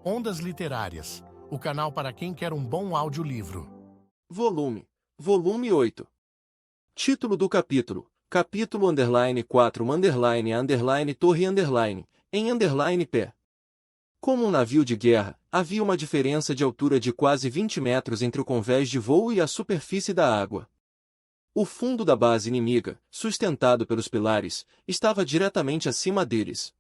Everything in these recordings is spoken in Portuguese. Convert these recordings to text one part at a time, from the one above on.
Ondas Literárias, o canal para quem quer um bom audiolivro. Volume 8. Título do capítulo: Capítulo _ 4 _ torre _ em _ pé. Como um navio de guerra, havia uma diferença de altura de quase 20 metros entre o convés de voo e a superfície da água. O fundo da base inimiga, sustentado pelos pilares, estava diretamente acima deles.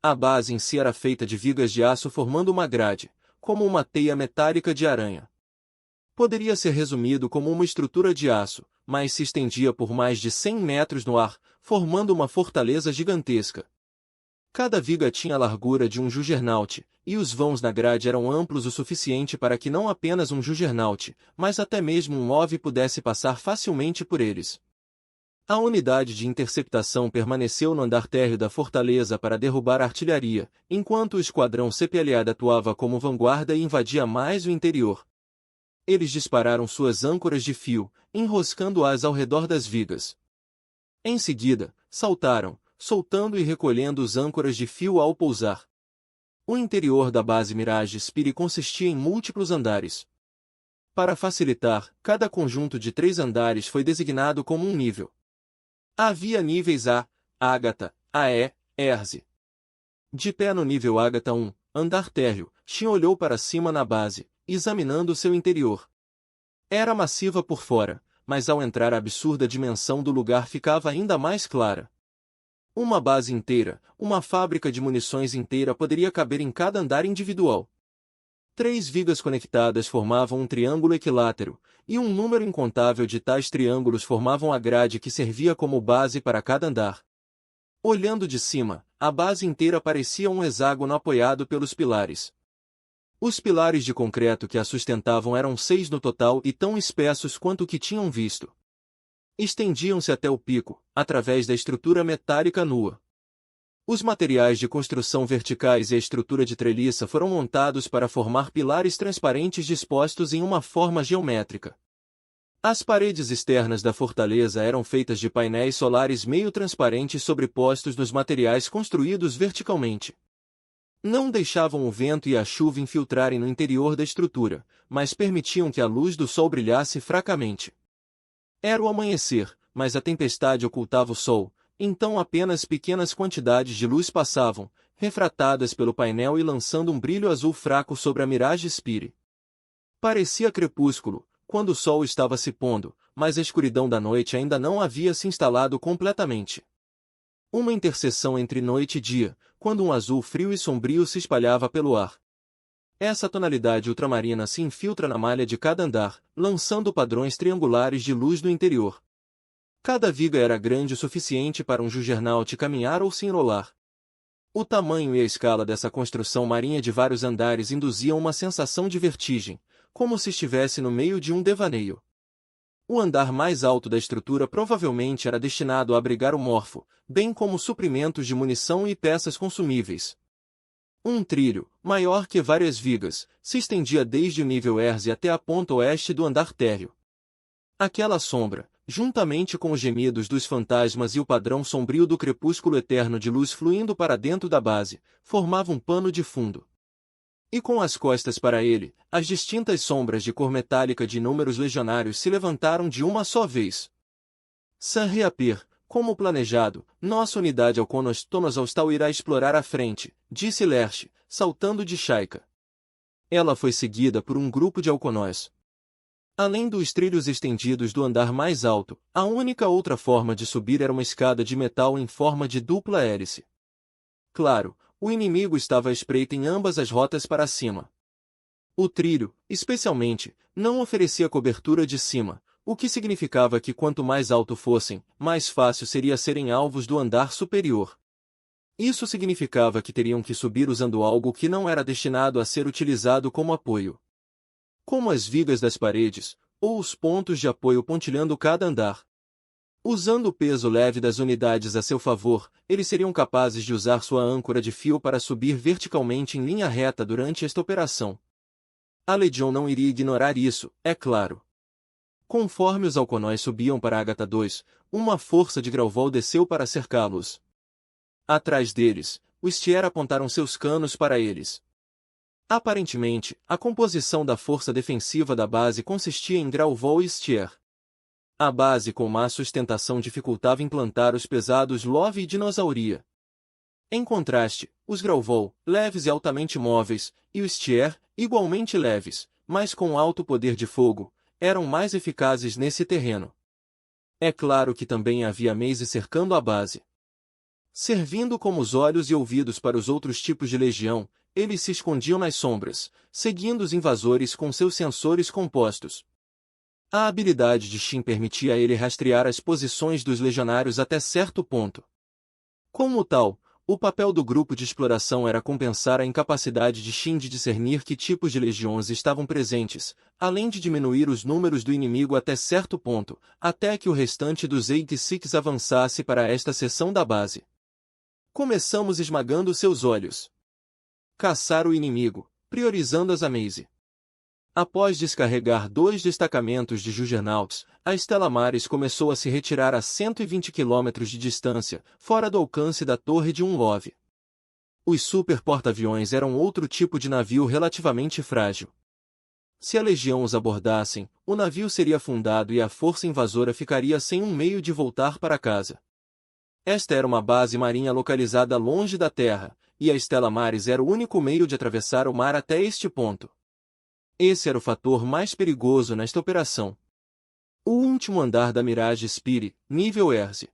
A base em si era feita de vigas de aço formando uma grade, como uma teia metálica de aranha. Poderia ser resumido como uma estrutura de aço, mas se estendia por mais de 100 metros no ar, formando uma fortaleza gigantesca. Cada viga tinha a largura de um juggernaut, e os vãos na grade eram amplos o suficiente para que não apenas um juggernaut, mas até mesmo um OV pudesse passar facilmente por eles. A unidade de interceptação permaneceu no andar térreo da fortaleza para derrubar a artilharia, enquanto o esquadrão CPLA atuava como vanguarda e invadia mais o interior. Eles dispararam suas âncoras de fio, enroscando-as ao redor das vigas. Em seguida, saltaram, soltando e recolhendo os âncoras de fio ao pousar. O interior da base Mirage Spire consistia em múltiplos andares. Para facilitar, cada conjunto de 3 andares foi designado como um nível. Havia níveis A, Ágata, AE, Erze. De pé no nível Ágata 1, andar térreo, Shin olhou para cima na base, examinando seu interior. Era massiva por fora, mas ao entrar a absurda dimensão do lugar ficava ainda mais clara. Uma base inteira, uma fábrica de munições inteira poderia caber em cada andar individual. 3 vigas conectadas formavam um triângulo equilátero, e um número incontável de tais triângulos formavam a grade que servia como base para cada andar. Olhando de cima, a base inteira parecia um hexágono apoiado pelos pilares. Os pilares de concreto que a sustentavam eram 6 no total e tão espessos quanto o que tinham visto. Estendiam-se até o pico, através da estrutura metálica nua. Os materiais de construção verticais e a estrutura de treliça foram montados para formar pilares transparentes dispostos em uma forma geométrica. As paredes externas da fortaleza eram feitas de painéis solares meio transparentes sobrepostos nos materiais construídos verticalmente. Não deixavam o vento e a chuva infiltrarem no interior da estrutura, mas permitiam que a luz do sol brilhasse fracamente. Era o amanhecer, mas a tempestade ocultava o sol, então apenas pequenas quantidades de luz passavam, refratadas pelo painel e lançando um brilho azul fraco sobre a Mirage Spire. Parecia crepúsculo, quando o sol estava se pondo, mas a escuridão da noite ainda não havia se instalado completamente. Uma interseção entre noite e dia, quando um azul frio e sombrio se espalhava pelo ar. Essa tonalidade ultramarina se infiltra na malha de cada andar, lançando padrões triangulares de luz no interior. Cada viga era grande o suficiente para um juggernaut caminhar ou se enrolar. O tamanho e a escala dessa construção marinha de vários andares induziam uma sensação de vertigem, como se estivesse no meio de um devaneio. O andar mais alto da estrutura provavelmente era destinado a abrigar o morfo, bem como suprimentos de munição e peças consumíveis. Um trilho, maior que várias vigas, se estendia desde o nível Erze até a ponta oeste do andar térreo. Aquela sombra, juntamente com os gemidos dos fantasmas e o padrão sombrio do crepúsculo eterno de luz fluindo para dentro da base, formava um pano de fundo. E com as costas para ele, as distintas sombras de cor metálica de inúmeros legionários se levantaram de uma só vez. Sans reapir, como planejado, nossa unidade Alconos Tonosal irá explorar a frente, disse Lerche, saltando de Shaika. Ela foi seguida por um grupo de Alconós. Além dos trilhos estendidos do andar mais alto, a única outra forma de subir era uma escada de metal em forma de dupla hélice. Claro, o inimigo estava à espreita em ambas as rotas para cima. O trilho, especialmente, não oferecia cobertura de cima, o que significava que quanto mais alto fossem, mais fácil seria serem alvos do andar superior. Isso significava que teriam que subir usando algo que não era destinado a ser utilizado como apoio, como as vigas das paredes, ou os pontos de apoio pontilhando cada andar. Usando o peso leve das unidades a seu favor, eles seriam capazes de usar sua âncora de fio para subir verticalmente em linha reta durante esta operação. A Legião não iria ignorar isso, é claro. Conforme os Alconóis subiam para Ágata 2, uma força de Grauvol desceu para cercá-los. Atrás deles, os Tier apontaram seus canos para eles. Aparentemente, a composição da força defensiva da base consistia em Grauvol e Stier. A base com má sustentação dificultava implantar os pesados Love e Dinossauria. Em contraste, os Grauvol, leves e altamente móveis, e os Stier, igualmente leves, mas com alto poder de fogo, eram mais eficazes nesse terreno. É claro que também havia Maze cercando a base. Servindo como os olhos e ouvidos para os outros tipos de legião, eles se escondiam nas sombras, seguindo os invasores com seus sensores compostos. A habilidade de Shin permitia a ele rastrear as posições dos legionários até certo ponto. Como tal, o papel do grupo de exploração era compensar a incapacidade de Shin de discernir que tipos de legiões estavam presentes, além de diminuir os números do inimigo até certo ponto, até que o restante dos 86 avançasse para esta seção da base. Começamos esmagando seus olhos. Caçar o inimigo, priorizando as Amaze. Após descarregar 2 destacamentos de Juggernauts, a Stella Maris começou a se retirar a 120 km de distância, fora do alcance da torre de Love. Os super porta-aviões eram outro tipo de navio relativamente frágil. Se a legião os abordassem, o navio seria afundado e a força invasora ficaria sem um meio de voltar para casa. Esta era uma base marinha localizada longe da terra, e a Stella Maris era o único meio de atravessar o mar até este ponto. Esse era o fator mais perigoso nesta operação. O último andar da Mirage Spirit, nível Erze.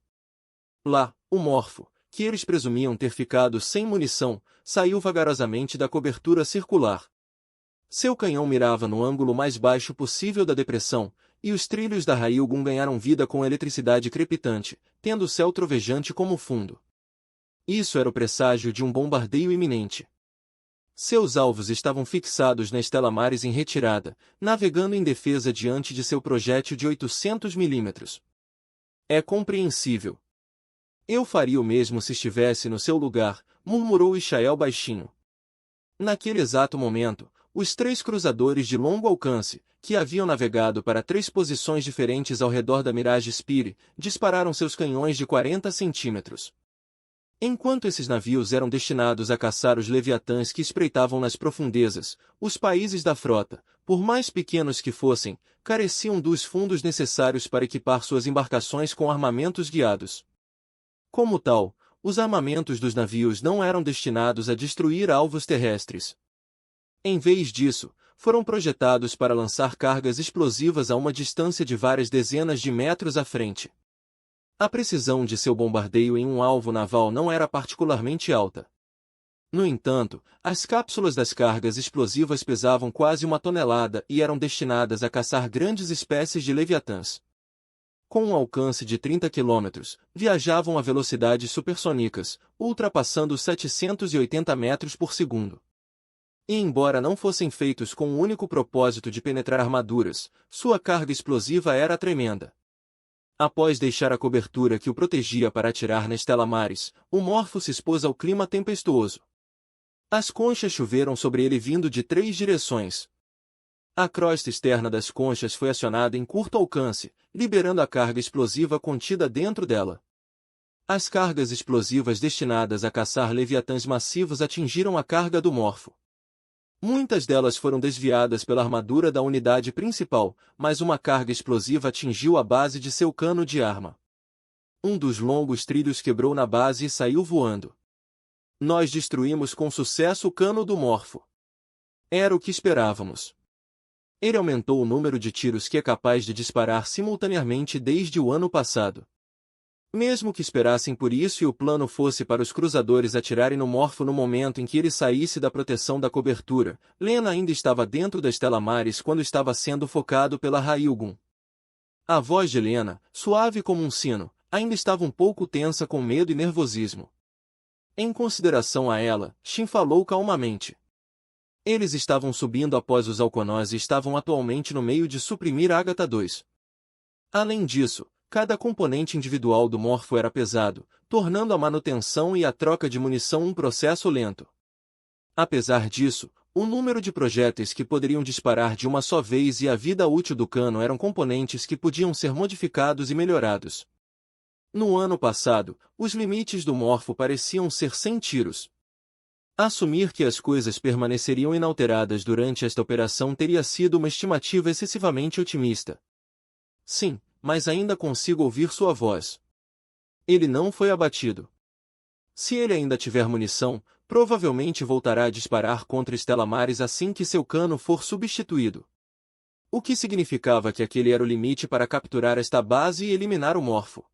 Lá, o Morfo, que eles presumiam ter ficado sem munição, saiu vagarosamente da cobertura circular. Seu canhão mirava no ângulo mais baixo possível da depressão, e os trilhos da Railgun ganharam vida com eletricidade crepitante, tendo o céu trovejante como fundo. Isso era o presságio de um bombardeio iminente. Seus alvos estavam fixados na Stella Maris em retirada, navegando em defesa diante de seu projétil de 800 mm. É compreensível. Eu faria o mesmo se estivesse no seu lugar, murmurou Ishael baixinho. Naquele exato momento, os 3 cruzadores de longo alcance, que haviam navegado para 3 posições diferentes ao redor da Mirage Spirit, dispararam seus canhões de 40 centímetros. Enquanto esses navios eram destinados a caçar os leviatãs que espreitavam nas profundezas, os países da frota, por mais pequenos que fossem, careciam dos fundos necessários para equipar suas embarcações com armamentos guiados. Como tal, os armamentos dos navios não eram destinados a destruir alvos terrestres. Em vez disso, foram projetados para lançar cargas explosivas a uma distância de várias dezenas de metros à frente. A precisão de seu bombardeio em um alvo naval não era particularmente alta. No entanto, as cápsulas das cargas explosivas pesavam quase 1 tonelada e eram destinadas a caçar grandes espécies de leviatãs. Com um alcance de 30 km, viajavam a velocidades supersônicas, ultrapassando 780 metros por segundo. E embora não fossem feitos com o único propósito de penetrar armaduras, sua carga explosiva era tremenda. Após deixar a cobertura que o protegia para atirar na Stella Maris, o Morfo se expôs ao clima tempestuoso. As conchas choveram sobre ele vindo de 3 direções. A crosta externa das conchas foi acionada em curto alcance, liberando a carga explosiva contida dentro dela. As cargas explosivas destinadas a caçar leviatãs massivos atingiram a carga do Morfo. Muitas delas foram desviadas pela armadura da unidade principal, mas uma carga explosiva atingiu a base de seu cano de arma. Um dos longos trilhos quebrou na base e saiu voando. Nós destruímos com sucesso o cano do Morfo. Era o que esperávamos. Ele aumentou o número de tiros que é capaz de disparar simultaneamente desde o ano passado. Mesmo que esperassem por isso e o plano fosse para os cruzadores atirarem no Morfo no momento em que ele saísse da proteção da cobertura, Lena ainda estava dentro da Stella Maris quando estava sendo focado pela Railgun. A voz de Lena, suave como um sino, ainda estava um pouco tensa com medo e nervosismo. Em consideração a ela, Shin falou calmamente. Eles estavam subindo após os Alconós e estavam atualmente no meio de suprimir Agatha 2. Além disso, cada componente individual do Morfo era pesado, tornando a manutenção e a troca de munição um processo lento. Apesar disso, o número de projéteis que poderiam disparar de uma só vez e a vida útil do cano eram componentes que podiam ser modificados e melhorados. No ano passado, os limites do Morfo pareciam ser 100 tiros. Assumir que as coisas permaneceriam inalteradas durante esta operação teria sido uma estimativa excessivamente otimista. Sim, mas ainda consigo ouvir sua voz. Ele não foi abatido. Se ele ainda tiver munição, provavelmente voltará a disparar contra Stella Maris assim que seu cano for substituído. O que significava que aquele era o limite para capturar esta base e eliminar o Morfo.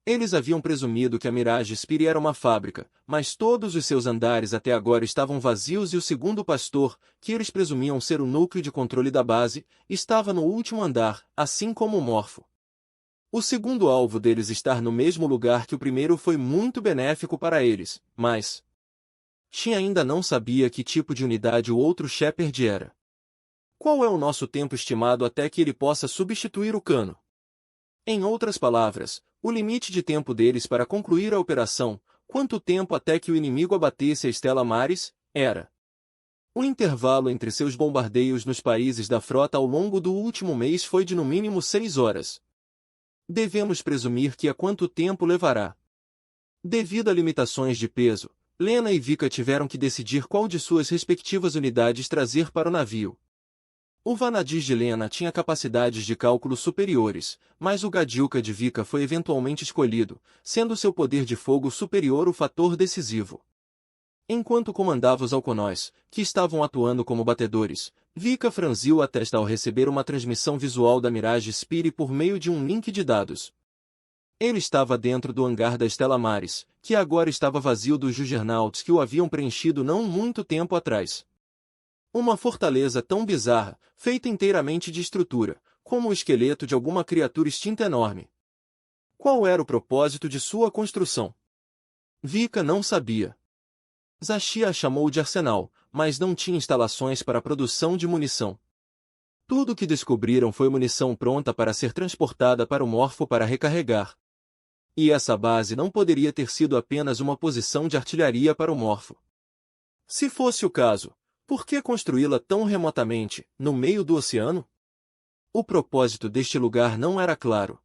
Eles haviam presumido que a Mirage Spire era uma fábrica, mas todos os seus andares até agora estavam vazios e o segundo pastor, que eles presumiam ser o núcleo de controle da base, estava no último andar, assim como o Morfo. O segundo alvo deles estar no mesmo lugar que o primeiro foi muito benéfico para eles, mas Shin ainda não sabia que tipo de unidade o outro Shepard era. Qual é o nosso tempo estimado até que ele possa substituir o cano? Em outras palavras, o limite de tempo deles para concluir a operação, quanto tempo até que o inimigo abatesse a Stella Maris, era. O intervalo entre seus bombardeios nos países da frota ao longo do último mês foi de no mínimo 6 horas. Devemos presumir que a quanto tempo levará. Devido a limitações de peso, Lena e Vika tiveram que decidir qual de suas respectivas unidades trazer para o navio. O Vanadis de Lena tinha capacidades de cálculo superiores, mas o Gadilka de Vika foi eventualmente escolhido, sendo seu poder de fogo superior o fator decisivo. Enquanto comandava os Alconóis, que estavam atuando como batedores, Vika franziu a testa ao receber uma transmissão visual da Mirage Spire por meio de um link de dados. Ele estava dentro do hangar da Stella Maris, que agora estava vazio dos Juggernauts que o haviam preenchido não muito tempo atrás. Uma fortaleza tão bizarra, feita inteiramente de estrutura, como o esqueleto de alguma criatura extinta enorme. Qual era o propósito de sua construção? Vika não sabia. Zashi a chamou de arsenal, mas não tinha instalações para a produção de munição. Tudo o que descobriram foi munição pronta para ser transportada para o Morfo para recarregar. E essa base não poderia ter sido apenas uma posição de artilharia para o Morfo. Se fosse o caso, por que construí-la tão remotamente, no meio do oceano? O propósito deste lugar não era claro.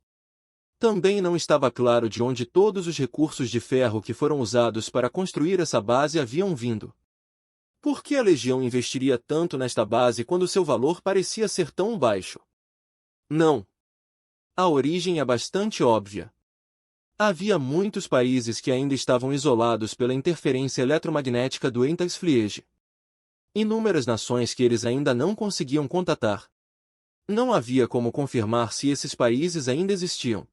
Também não estava claro de onde todos os recursos de ferro que foram usados para construir essa base haviam vindo. Por que a Legião investiria tanto nesta base quando seu valor parecia ser tão baixo? Não. A origem é bastante óbvia. Havia muitos países que ainda estavam isolados pela interferência eletromagnética do Entagsfliege. Inúmeras nações que eles ainda não conseguiam contatar. Não havia como confirmar se esses países ainda existiam.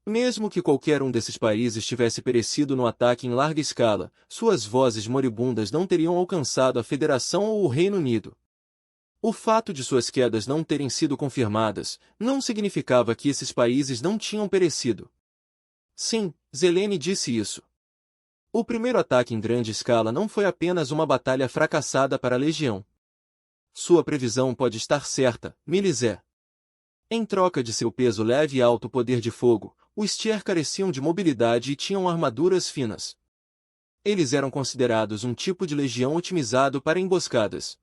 Mesmo que qualquer um desses países tivesse perecido no ataque em larga escala, suas vozes moribundas não teriam alcançado a Federação ou o Reino Unido. O fato de suas quedas não terem sido confirmadas, não significava que esses países não tinham perecido. Sim, Zelene disse isso. O primeiro ataque em grande escala não foi apenas uma batalha fracassada para a Legião. Sua previsão pode estar certa, Milizé. Em troca de seu peso leve e alto poder de fogo, os Stier careciam de mobilidade e tinham armaduras finas. Eles eram considerados um tipo de legião otimizado para emboscadas.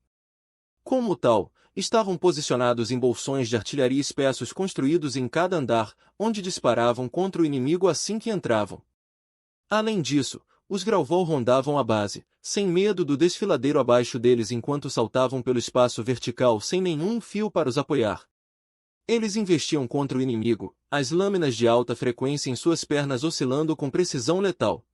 Como tal, estavam posicionados em bolsões de artilharia espessos construídos em cada andar, onde disparavam contra o inimigo assim que entravam. Além disso, os Grauval rondavam a base, sem medo do desfiladeiro abaixo deles enquanto saltavam pelo espaço vertical sem nenhum fio para os apoiar. Eles investiam contra o inimigo, as lâminas de alta frequência em suas pernas oscilando com precisão letal.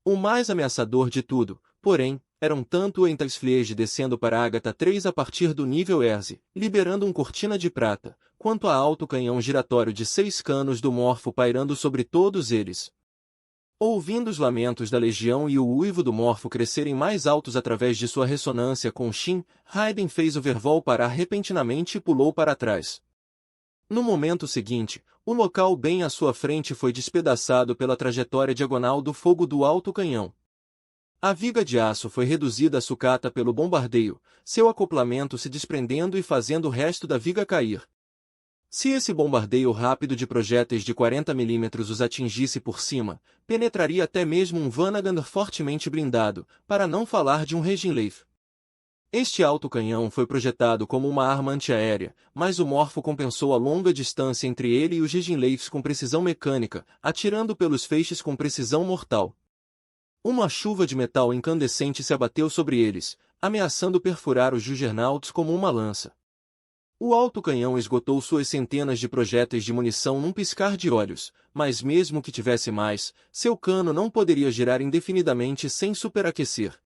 O mais ameaçador de tudo, porém, era tanto o Entagsfliege descendo para Agatha 3 a partir do nível Erze, liberando um cortina de prata, quanto a alto canhão giratório de 6 canos do Morfo pairando sobre todos eles. Ouvindo os lamentos da Legião e o uivo do Morfo crescerem mais altos através de sua ressonância com Shin, Raiden fez o Vervol parar repentinamente e pulou para trás. No momento seguinte, o local bem à sua frente foi despedaçado pela trajetória diagonal do fogo do alto canhão. A viga de aço foi reduzida a sucata pelo bombardeio, seu acoplamento se desprendendo e fazendo o resto da viga cair. Se esse bombardeio rápido de projéteis de 40 mm os atingisse por cima, penetraria até mesmo um Vanagan fortemente blindado, para não falar de um Reginleif. Este alto canhão foi projetado como uma arma antiaérea, mas o Morfo compensou a longa distância entre ele e os Reginleifs com precisão mecânica, atirando pelos feixes com precisão mortal. Uma chuva de metal incandescente se abateu sobre eles, ameaçando perfurar os Juggernauts como uma lança. O alto canhão esgotou suas centenas de projéteis de munição num piscar de olhos, mas mesmo que tivesse mais, seu cano não poderia girar indefinidamente sem superaquecer.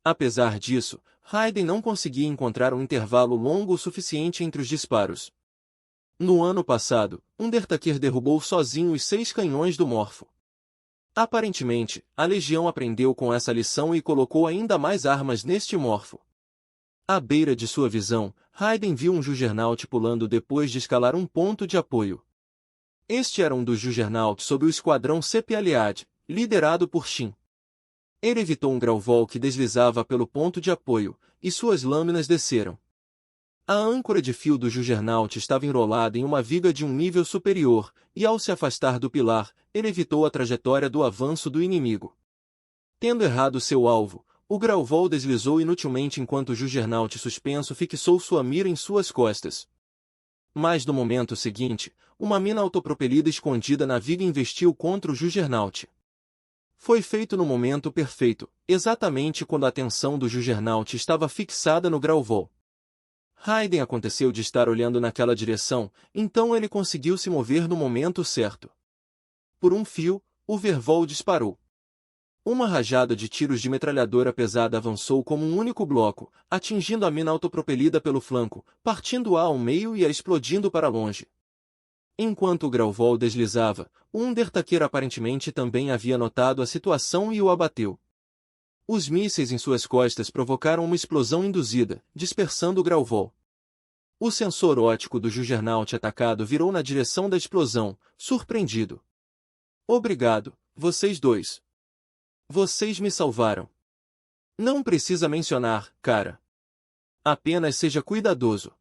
Apesar disso, Raiden não conseguia encontrar um intervalo longo o suficiente entre os disparos. No ano passado, Undertaker derrubou sozinho os 6 canhões do Morpho. Aparentemente, a Legião aprendeu com essa lição e colocou ainda mais armas neste Morpho. À beira de sua visão, Raiden viu um Juggernaut pulando depois de escalar um ponto de apoio. Este era um dos Juggernauts sob o esquadrão Sepialiad, liderado por Shin. Ele evitou um Grauvoll que deslizava pelo ponto de apoio, e suas lâminas desceram. A âncora de fio do Juggernaut estava enrolada em uma viga de um nível superior, e ao se afastar do pilar, ele evitou a trajetória do avanço do inimigo. Tendo errado seu alvo, o Grauvoll deslizou inutilmente enquanto o Juggernaut suspenso fixou sua mira em suas costas. Mas no momento seguinte, uma mina autopropelida escondida na viga investiu contra o Juggernaut. Foi feito no momento perfeito, exatamente quando a atenção do Juggernaut estava fixada no Grauvoll. Raiden aconteceu de estar olhando naquela direção, então ele conseguiu se mover no momento certo. Por um fio, o Vervoll disparou. Uma rajada de tiros de metralhadora pesada avançou como um único bloco, atingindo a mina autopropelida pelo flanco, partindo-a ao meio e a explodindo para longe. Enquanto o Grauvoll deslizava, o Undertaker aparentemente também havia notado a situação e o abateu. Os mísseis em suas costas provocaram uma explosão induzida, dispersando o Grauvoll. O sensor óptico do Juggernaut atacado virou na direção da explosão, surpreendido. Obrigado, vocês dois. Vocês me salvaram. Não precisa mencionar, cara. Apenas seja cuidadoso.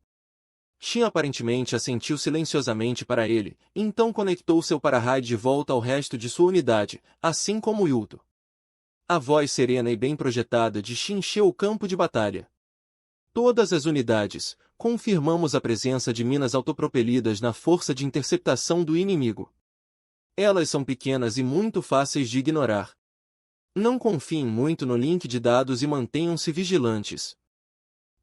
Shin aparentemente assentiu silenciosamente para ele, então conectou seu para-raio de volta ao resto de sua unidade, assim como Yuto. A voz serena e bem projetada de Shin encheu o campo de batalha. Todas as unidades, confirmamos a presença de minas autopropelidas na força de interceptação do inimigo. Elas são pequenas e muito fáceis de ignorar. Não confiem muito no link de dados e mantenham-se vigilantes.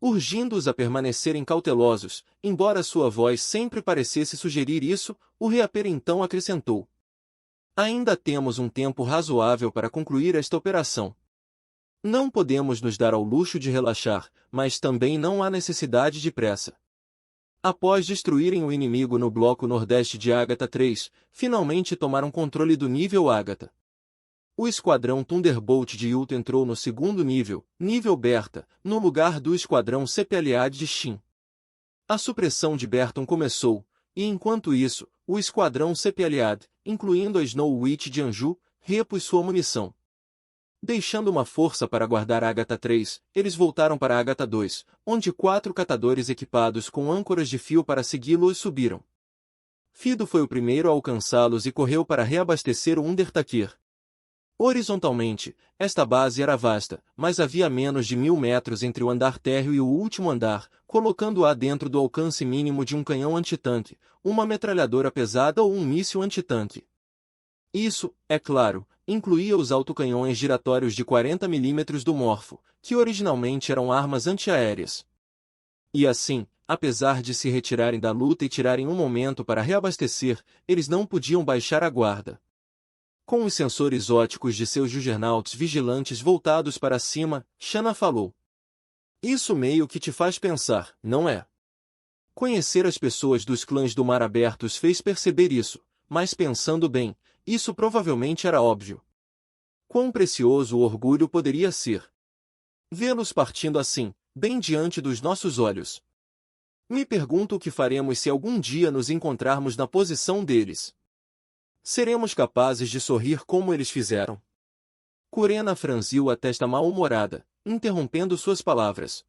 Urgindo-os a permanecerem cautelosos, embora sua voz sempre parecesse sugerir isso, o Reaper então acrescentou. Ainda temos um tempo razoável para concluir esta operação. Não podemos nos dar ao luxo de relaxar, mas também não há necessidade de pressa. Após destruírem o inimigo no bloco nordeste de Ágata 3, finalmente tomaram controle do nível Ágata. O esquadrão Thunderbolt de Yuto entrou no segundo nível, nível Bertha, no lugar do esquadrão Sepialiad de Shin. A supressão de Berton começou, e enquanto isso, o esquadrão Sepialiad, incluindo a Snow Witch de Anju, repôs sua munição. Deixando uma força para guardar Ágata 3, eles voltaram para Ágata 2, onde 4 catadores equipados com âncoras de fio para segui-los subiram. Fido foi o primeiro a alcançá-los e correu para reabastecer o Undertaker. Horizontalmente, esta base era vasta, mas havia menos de 1000 metros entre o andar térreo e o último andar, colocando-a dentro do alcance mínimo de um canhão antitanque, uma metralhadora pesada ou um míssil antitanque. Isso, é claro, incluía os autocanhões giratórios de 40 mm do Morpho, que originalmente eram armas antiaéreas. E assim, apesar de se retirarem da luta e tirarem um momento para reabastecer, eles não podiam baixar a guarda. Com os sensores ópticos de seus Juggernauts vigilantes voltados para cima, Shanna falou. Isso meio que te faz pensar, não é? Conhecer as pessoas dos clãs do Mar Aberto os fez perceber isso, mas pensando bem, isso provavelmente era óbvio. Quão precioso o orgulho poderia ser. Vê-los partindo assim, bem diante dos nossos olhos. Me pergunto o que faremos se algum dia nos encontrarmos na posição deles. Seremos capazes de sorrir como eles fizeram? Kurena franziu a testa mal-humorada, interrompendo suas palavras.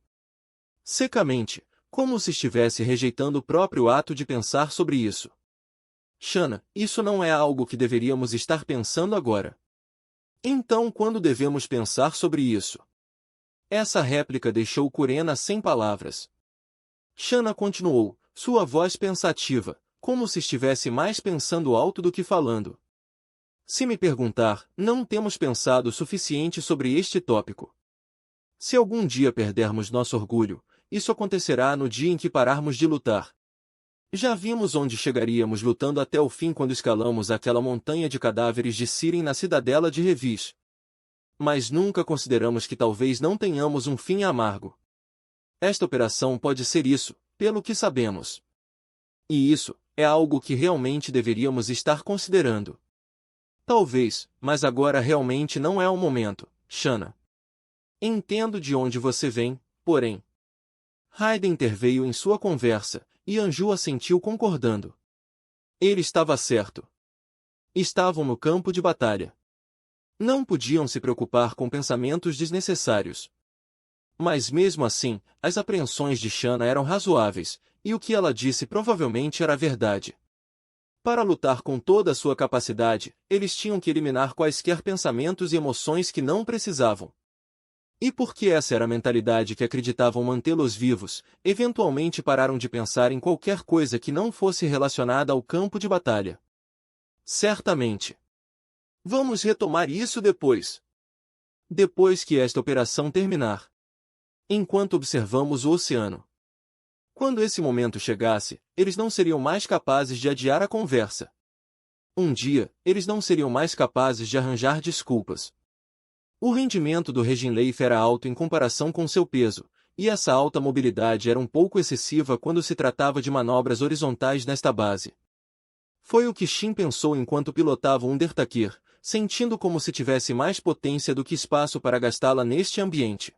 Secamente, como se estivesse rejeitando o próprio ato de pensar sobre isso. Shanna, isso não é algo que deveríamos estar pensando agora. Então quando devemos pensar sobre isso? Essa réplica deixou Kurena sem palavras. Shanna continuou, sua voz pensativa, como se estivesse mais pensando alto do que falando. Se me perguntar, não temos pensado o suficiente sobre este tópico. Se algum dia perdermos nosso orgulho, isso acontecerá no dia em que pararmos de lutar. Já vimos onde chegaríamos lutando até o fim quando escalamos aquela montanha de cadáveres de Siren na cidadela de Revis. Mas nunca consideramos que talvez não tenhamos um fim amargo. Esta operação pode ser isso, pelo que sabemos. E isso é algo que realmente deveríamos estar considerando. Talvez, mas agora realmente não é o momento, Shanna. Entendo de onde você vem, porém. Raiden interveio em sua conversa, e Anju assentiu concordando. Ele estava certo. Estavam no campo de batalha. Não podiam se preocupar com pensamentos desnecessários. Mas mesmo assim, as apreensões de Shanna eram razoáveis, e o que ela disse provavelmente era verdade. Para lutar com toda a sua capacidade, eles tinham que eliminar quaisquer pensamentos e emoções que não precisavam. E porque essa era a mentalidade que acreditavam mantê-los vivos, eventualmente pararam de pensar em qualquer coisa que não fosse relacionada ao campo de batalha. Certamente. Vamos retomar isso depois. Depois que esta operação terminar. Enquanto observamos o oceano. Quando esse momento chegasse, eles não seriam mais capazes de adiar a conversa. Um dia, eles não seriam mais capazes de arranjar desculpas. O rendimento do Reginleif era alto em comparação com seu peso, e essa alta mobilidade era um pouco excessiva quando se tratava de manobras horizontais nesta base. Foi o que Shin pensou enquanto pilotava o Undertaker, sentindo como se tivesse mais potência do que espaço para gastá-la neste ambiente.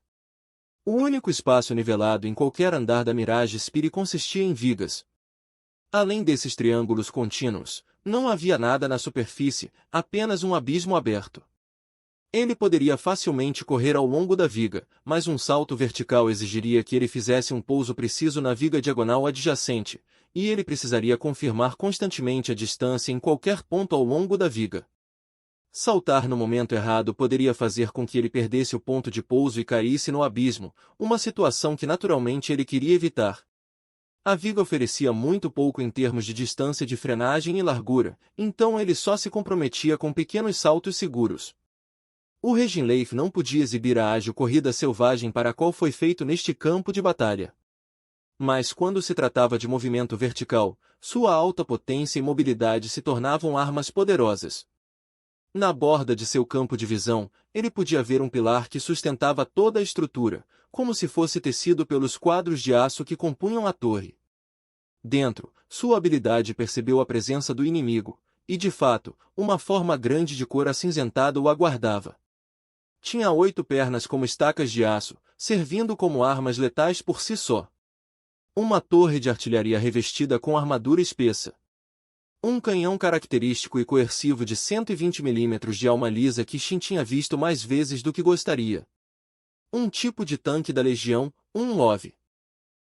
O único espaço nivelado em qualquer andar da Mirage Spire consistia em vigas. Além desses triângulos contínuos, não havia nada na superfície, apenas um abismo aberto. Ele poderia facilmente correr ao longo da viga, mas um salto vertical exigiria que ele fizesse um pouso preciso na viga diagonal adjacente, e ele precisaria confirmar constantemente a distância em qualquer ponto ao longo da viga. Saltar no momento errado poderia fazer com que ele perdesse o ponto de pouso e caísse no abismo, uma situação que naturalmente ele queria evitar. A viga oferecia muito pouco em termos de distância de frenagem e largura, então ele só se comprometia com pequenos saltos seguros. O Reginleif não podia exibir a ágil corrida selvagem para a qual foi feito neste campo de batalha. Mas quando se tratava de movimento vertical, sua alta potência e mobilidade se tornavam armas poderosas. Na borda de seu campo de visão, ele podia ver um pilar que sustentava toda a estrutura, como se fosse tecido pelos quadros de aço que compunham a torre. Dentro, sua habilidade percebeu a presença do inimigo, e de fato, uma forma grande de cor acinzentada o aguardava. Tinha 8 pernas como estacas de aço, servindo como armas letais por si só. Uma torre de artilharia revestida com armadura espessa. Um canhão característico e coercivo de 120 mm de alma lisa que Shin tinha visto mais vezes do que gostaria. Um tipo de tanque da Legião, um LOV.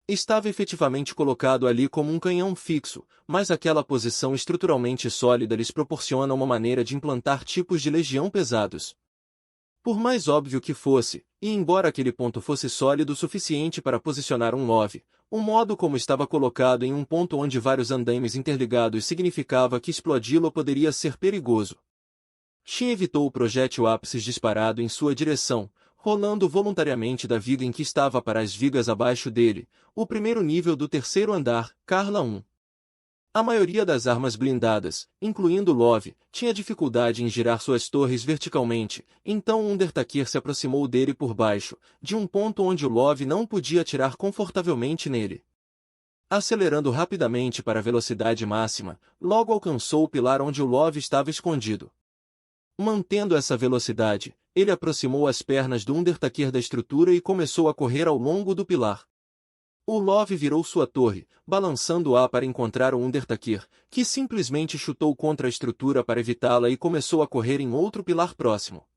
Estava efetivamente colocado ali como um canhão fixo, mas aquela posição estruturalmente sólida lhes proporciona uma maneira de implantar tipos de Legião pesados. Por mais óbvio que fosse, e embora aquele ponto fosse sólido o suficiente para posicionar um LOV, o modo como estava colocado em um ponto onde vários andaimes interligados significava que explodi-lo poderia ser perigoso. Shin evitou o projétil ápices disparado em sua direção, rolando voluntariamente da viga em que estava para as vigas abaixo dele, o primeiro nível do terceiro andar, Carla 1. A maioria das armas blindadas, incluindo o LOV, tinha dificuldade em girar suas torres verticalmente, então o Undertaker se aproximou dele por baixo, de um ponto onde o LOV não podia atirar confortavelmente nele. Acelerando rapidamente para a velocidade máxima, logo alcançou o pilar onde o LOV estava escondido. Mantendo essa velocidade, ele aproximou as pernas do Undertaker da estrutura e começou a correr ao longo do pilar. O LOV virou sua torre, balançando-a para encontrar o Undertaker, que simplesmente chutou contra a estrutura para evitá-la e começou a correr em outro pilar próximo.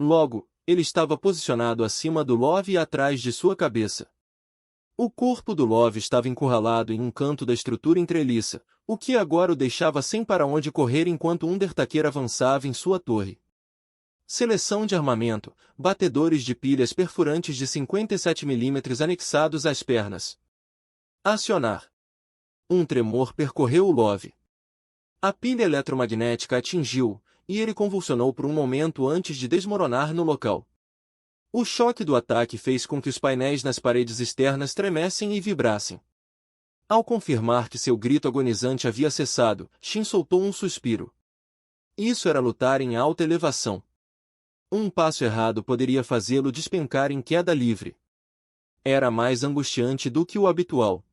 Logo, ele estava posicionado acima do LOV e atrás de sua cabeça. O corpo do LOV estava encurralado em um canto da estrutura entreliça, o que agora o deixava sem para onde correr enquanto o Undertaker avançava em sua torre. Seleção de armamento, batedores de pilhas perfurantes de 57 mm anexados às pernas. Acionar. Um tremor percorreu o LOV. A pilha eletromagnética atingiu, e ele convulsionou por um momento antes de desmoronar no local. O choque do ataque fez com que os painéis nas paredes externas tremessem e vibrassem. Ao confirmar que seu grito agonizante havia cessado, Shin soltou um suspiro. Isso era lutar em alta elevação. Um passo errado poderia fazê-lo despencar em queda livre. Era mais angustiante do que o habitual.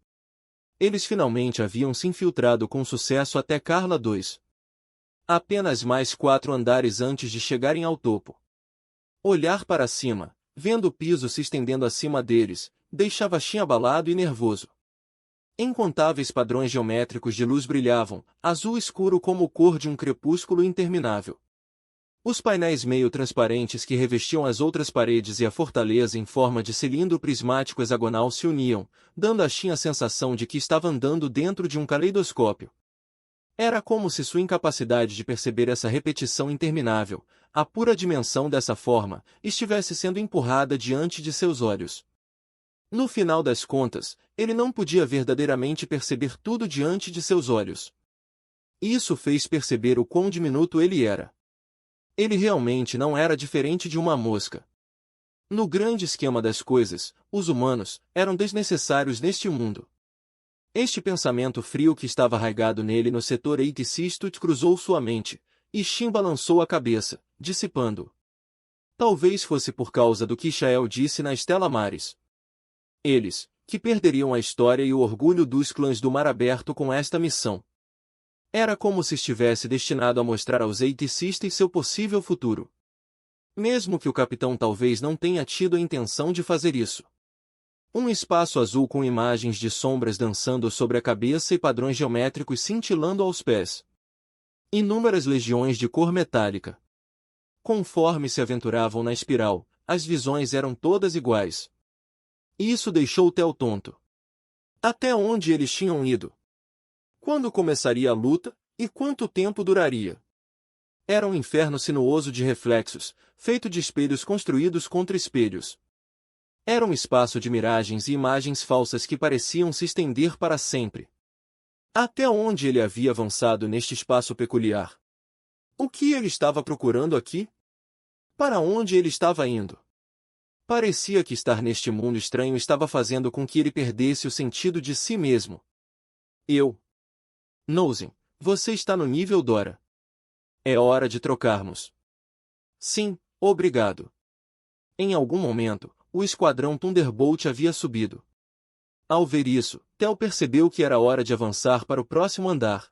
Eles finalmente haviam se infiltrado com sucesso até Carla 2. Apenas mais 4 andares antes de chegarem ao topo. Olhar para cima, vendo o piso se estendendo acima deles, deixava Shin abalado e nervoso. Incontáveis padrões geométricos de luz brilhavam, azul escuro como o cor de um crepúsculo interminável. Os painéis meio transparentes que revestiam as outras paredes e a fortaleza em forma de cilindro prismático hexagonal se uniam, dando a Shin a sensação de que estava andando dentro de um caleidoscópio. Era como se sua incapacidade de perceber essa repetição interminável, a pura dimensão dessa forma, estivesse sendo empurrada diante de seus olhos. No final das contas, ele não podia verdadeiramente perceber tudo diante de seus olhos. Isso fez perceber o quão diminuto ele era. Ele realmente não era diferente de uma mosca. No grande esquema das coisas, os humanos eram desnecessários neste mundo. Este pensamento frio que estava arraigado nele no setor Eight-Sistut cruzou sua mente, e Shin balançou a cabeça, dissipando-o. Talvez fosse por causa do que Shael disse na Estela Maris. Eles, que perderiam a história e o orgulho dos clãs do Mar Aberto com esta missão. Era como se estivesse destinado a mostrar aos Eight-Sisters seu possível futuro. Mesmo que o capitão talvez não tenha tido a intenção de fazer isso. Um espaço azul com imagens de sombras dançando sobre a cabeça e padrões geométricos cintilando aos pés. Inúmeras legiões de cor metálica. Conforme se aventuravam na espiral, as visões eram todas iguais. Isso deixou Theo tonto. Até onde eles tinham ido? Quando começaria a luta, e quanto tempo duraria? Era um inferno sinuoso de reflexos, feito de espelhos construídos contra espelhos. Era um espaço de miragens e imagens falsas que pareciam se estender para sempre. Até onde ele havia avançado neste espaço peculiar? O que ele estava procurando aqui? Para onde ele estava indo? Parecia que estar neste mundo estranho estava fazendo com que ele perdesse o sentido de si mesmo. Nozen, você está no nível Dora. É hora de trocarmos. Sim, obrigado. Em algum momento, o esquadrão Thunderbolt havia subido. Ao ver isso, Theo percebeu que era hora de avançar para o próximo andar.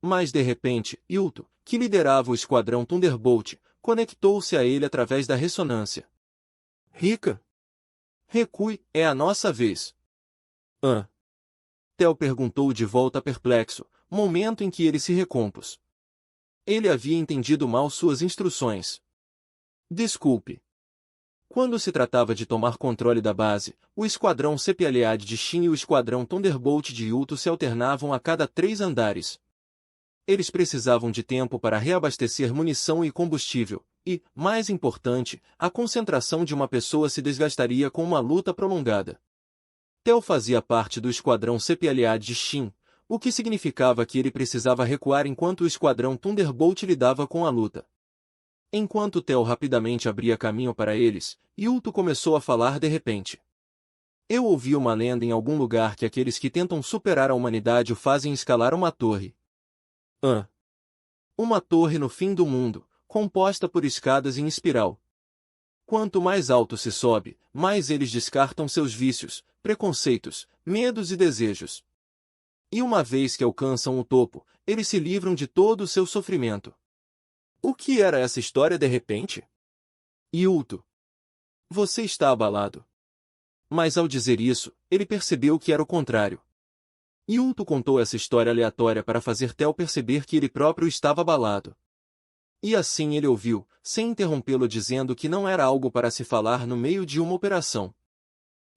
Mas de repente, Yuto, que liderava o esquadrão Thunderbolt, conectou-se a ele através da ressonância. Rika? Recue, é a nossa vez. Theo perguntou de volta perplexo, momento em que ele se recompôs. Ele havia entendido mal suas instruções. Desculpe. Quando se tratava de tomar controle da base, o esquadrão Sephiroth de Shin e o esquadrão Thunderbolt de Yuto se alternavam a cada 3 andares. Eles precisavam de tempo para reabastecer munição e combustível, e, mais importante, a concentração de uma pessoa se desgastaria com uma luta prolongada. Theo fazia parte do esquadrão Sephiroth de Shin, o que significava que ele precisava recuar enquanto o esquadrão Thunderbolt lidava com a luta. Enquanto Theo rapidamente abria caminho para eles, Yuto começou a falar de repente. Eu ouvi uma lenda em algum lugar que aqueles que tentam superar a humanidade o fazem escalar uma torre. Uma torre no fim do mundo, composta por escadas em espiral. Quanto mais alto se sobe, mais eles descartam seus vícios, preconceitos, medos e desejos. E uma vez que alcançam o topo, eles se livram de todo o seu sofrimento. O que era essa história de repente? Yuto. Você está abalado. Mas ao dizer isso, ele percebeu que era o contrário. Yuto contou essa história aleatória para fazer Theo perceber que ele próprio estava abalado. E assim ele ouviu, sem interrompê-lo, dizendo que não era algo para se falar no meio de uma operação.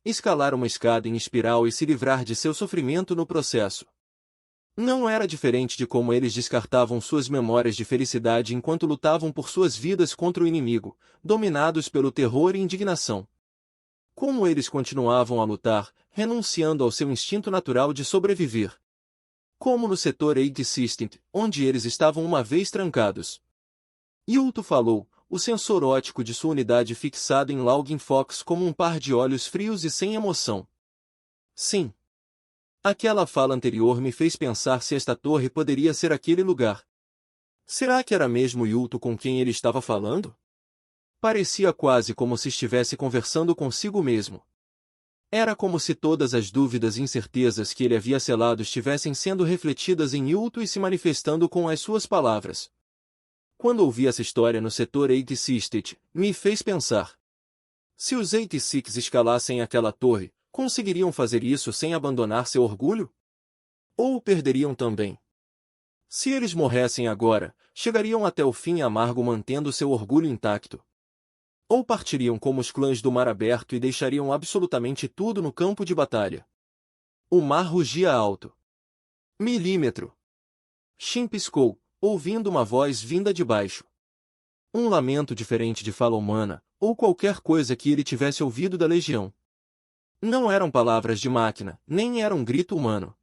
Escalar uma escada em espiral e se livrar de seu sofrimento no processo. Não era diferente de como eles descartavam suas memórias de felicidade enquanto lutavam por suas vidas contra o inimigo, dominados pelo terror e indignação. Como eles continuavam a lutar, renunciando ao seu instinto natural de sobreviver. Como no setor Eight-System, onde eles estavam uma vez trancados. Yuto falou, o sensor óptico de sua unidade fixado em Logging Fox como um par de olhos frios e sem emoção. Sim. Aquela fala anterior me fez pensar se esta torre poderia ser aquele lugar. Será que era mesmo Yuto com quem ele estava falando? Parecia quase como se estivesse conversando consigo mesmo. Era como se todas as dúvidas e incertezas que ele havia selado estivessem sendo refletidas em Yuto e se manifestando com as suas palavras. Quando ouvi essa história no setor 86, me fez pensar. Se os 86 escalassem aquela torre, conseguiriam fazer isso sem abandonar seu orgulho? Ou o perderiam também? Se eles morressem agora, chegariam até o fim amargo mantendo seu orgulho intacto. Ou partiriam como os clãs do Mar Aberto e deixariam absolutamente tudo no campo de batalha. O mar rugia alto. Milímetro. Shin piscou, ouvindo uma voz vinda de baixo. Um lamento diferente de fala humana, ou qualquer coisa que ele tivesse ouvido da legião. Não eram palavras de máquina, nem era um grito humano.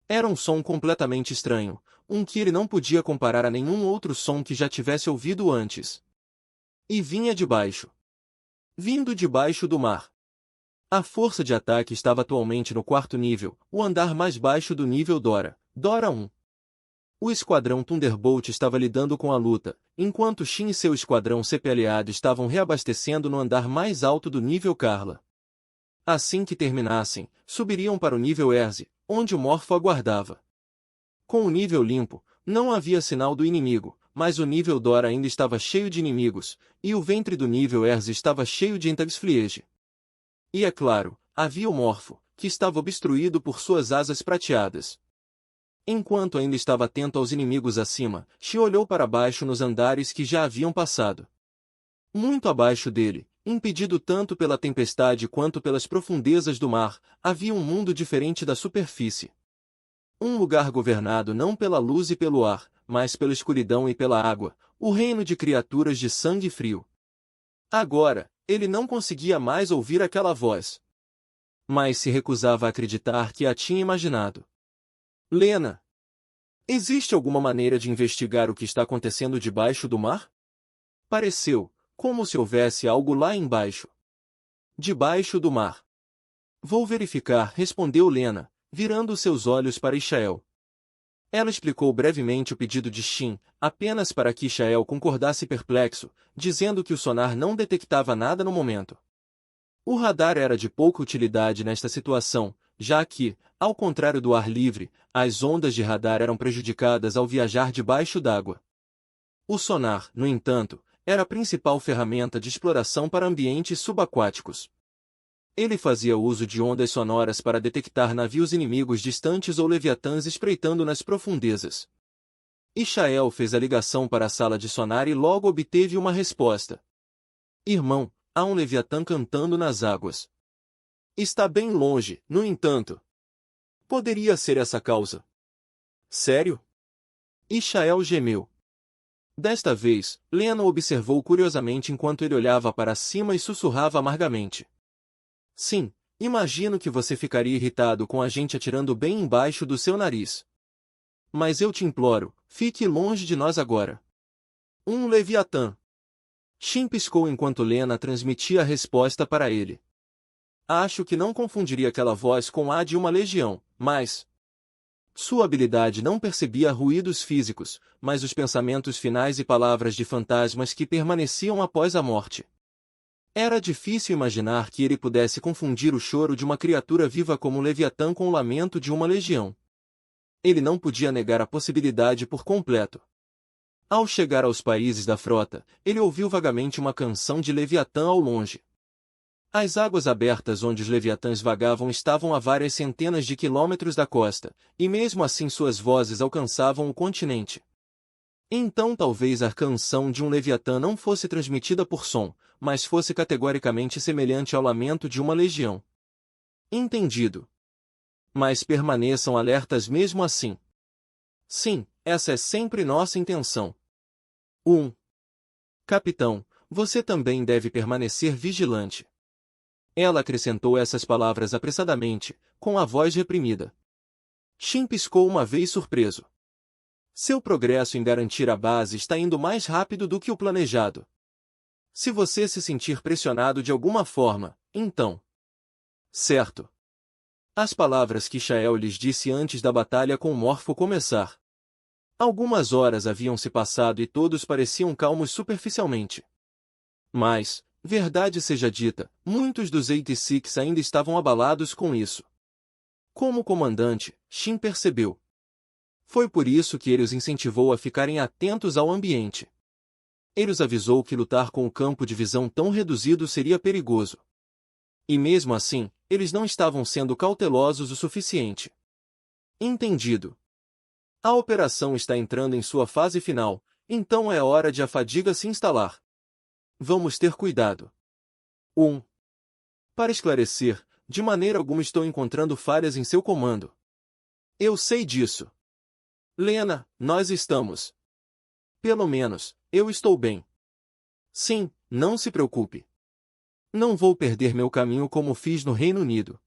Era um som completamente estranho, um que ele não podia comparar a nenhum outro som que já tivesse ouvido antes. E vinha de baixo. Vindo de baixo do mar. A força de ataque estava atualmente no 4º nível, o andar mais baixo do nível Dora, Dora 1. O esquadrão Thunderbolt estava lidando com a luta, enquanto Shin e seu esquadrão CPLA estavam reabastecendo no andar mais alto do nível Carla. Assim que terminassem, subiriam para o nível Erze, onde o Morfo aguardava. Com o nível limpo, não havia sinal do inimigo, mas o nível Dora ainda estava cheio de inimigos, e o ventre do nível Erze estava cheio de Entagsfliege. E é claro, havia o Morfo, que estava obstruído por suas asas prateadas. Enquanto ainda estava atento aos inimigos acima, Shi olhou para baixo nos andares que já haviam passado. Muito abaixo dele, impedido tanto pela tempestade quanto pelas profundezas do mar, havia um mundo diferente da superfície. Um lugar governado não pela luz e pelo ar, mas pela escuridão e pela água, o reino de criaturas de sangue frio. Agora, ele não conseguia mais ouvir aquela voz. Mas se recusava a acreditar que a tinha imaginado. Lena! Existe alguma maneira de investigar o que está acontecendo debaixo do mar? Pareceu, como se houvesse algo lá embaixo. Debaixo do mar. Vou verificar, respondeu Lena, virando seus olhos para Ishael. Ela explicou brevemente o pedido de Shin, apenas para que Ishael concordasse perplexo, dizendo que o sonar não detectava nada no momento. O radar era de pouca utilidade nesta situação, já que, ao contrário do ar livre, as ondas de radar eram prejudicadas ao viajar debaixo d'água. O sonar, no entanto, era a principal ferramenta de exploração para ambientes subaquáticos. Ele fazia uso de ondas sonoras para detectar navios inimigos distantes ou leviatãs espreitando nas profundezas. Ishael fez a ligação para a sala de sonar e logo obteve uma resposta. Irmão, há um leviatã cantando nas águas. Está bem longe, no entanto. Poderia ser essa causa. Sério? Ishael gemeu. Desta vez, Lena observou curiosamente enquanto ele olhava para cima e sussurrava amargamente. Sim, imagino que você ficaria irritado com a gente atirando bem embaixo do seu nariz. Mas eu te imploro, fique longe de nós agora. Um leviatã. Shin piscou enquanto Lena transmitia a resposta para ele. Acho que não confundiria aquela voz com a de uma legião, mas... Sua habilidade não percebia ruídos físicos, mas os pensamentos finais e palavras de fantasmas que permaneciam após a morte. Era difícil imaginar que ele pudesse confundir o choro de uma criatura viva como um leviatã com o lamento de uma legião. Ele não podia negar a possibilidade por completo. Ao chegar aos países da frota, ele ouviu vagamente uma canção de leviatã ao longe. As águas abertas onde os leviatãs vagavam estavam a várias centenas de quilômetros da costa, e mesmo assim suas vozes alcançavam o continente. Então talvez a canção de um leviatã não fosse transmitida por som, mas fosse categoricamente semelhante ao lamento de uma legião. Entendido. Mas permaneçam alertas mesmo assim. Sim, essa é sempre nossa intenção. 1. Capitão, você também deve permanecer vigilante. Ela acrescentou essas palavras apressadamente, com a voz reprimida. Shin piscou uma vez surpreso. Seu progresso em garantir a base está indo mais rápido do que o planejado. Se você se sentir pressionado de alguma forma, então... Certo. As palavras que Shael lhes disse antes da batalha com Morfo começar. Algumas horas haviam se passado e todos pareciam calmos superficialmente. Mas, verdade seja dita, muitos dos 86 ainda estavam abalados com isso. Como comandante, Shin percebeu. Foi por isso que ele os incentivou a ficarem atentos ao ambiente. Ele os avisou que lutar com o campo de visão tão reduzido seria perigoso. E mesmo assim, eles não estavam sendo cautelosos o suficiente. Entendido. A operação está entrando em sua fase final, então é hora de a fadiga se instalar. Vamos ter cuidado. 1. Para esclarecer, de maneira alguma estou encontrando falhas em seu comando. Eu sei disso. Lena, nós estamos. Pelo menos, eu estou bem. Sim, não se preocupe. Não vou perder meu caminho como fiz no Reino Unido.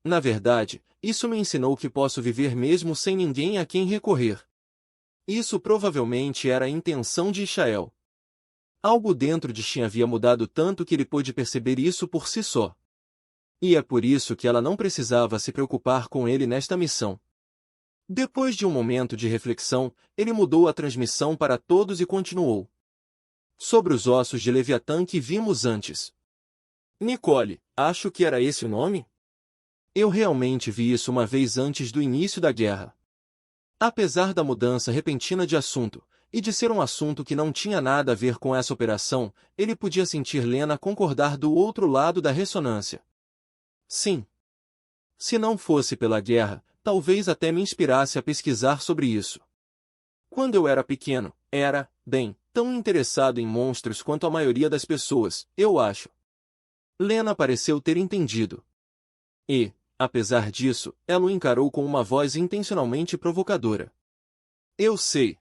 Na verdade, isso me ensinou que posso viver mesmo sem ninguém a quem recorrer. Isso provavelmente era a intenção de Ishael. Algo dentro de Shin havia mudado tanto que ele pôde perceber isso por si só. E é por isso que ela não precisava se preocupar com ele nesta missão. Depois de um momento de reflexão, ele mudou a transmissão para todos e continuou. Sobre os ossos de Leviatã que vimos antes. Nicole, acho que era esse o nome? Eu realmente vi isso uma vez antes do início da guerra. Apesar da mudança repentina de assunto, e de ser um assunto que não tinha nada a ver com essa operação, ele podia sentir Lena concordar do outro lado da ressonância. Sim. Se não fosse pela guerra, talvez até me inspirasse a pesquisar sobre isso. Quando eu era pequeno, era, bem, tão interessado em monstros quanto a maioria das pessoas, eu acho. Lena pareceu ter entendido. E, apesar disso, ela o encarou com uma voz intencionalmente provocadora. Eu sei.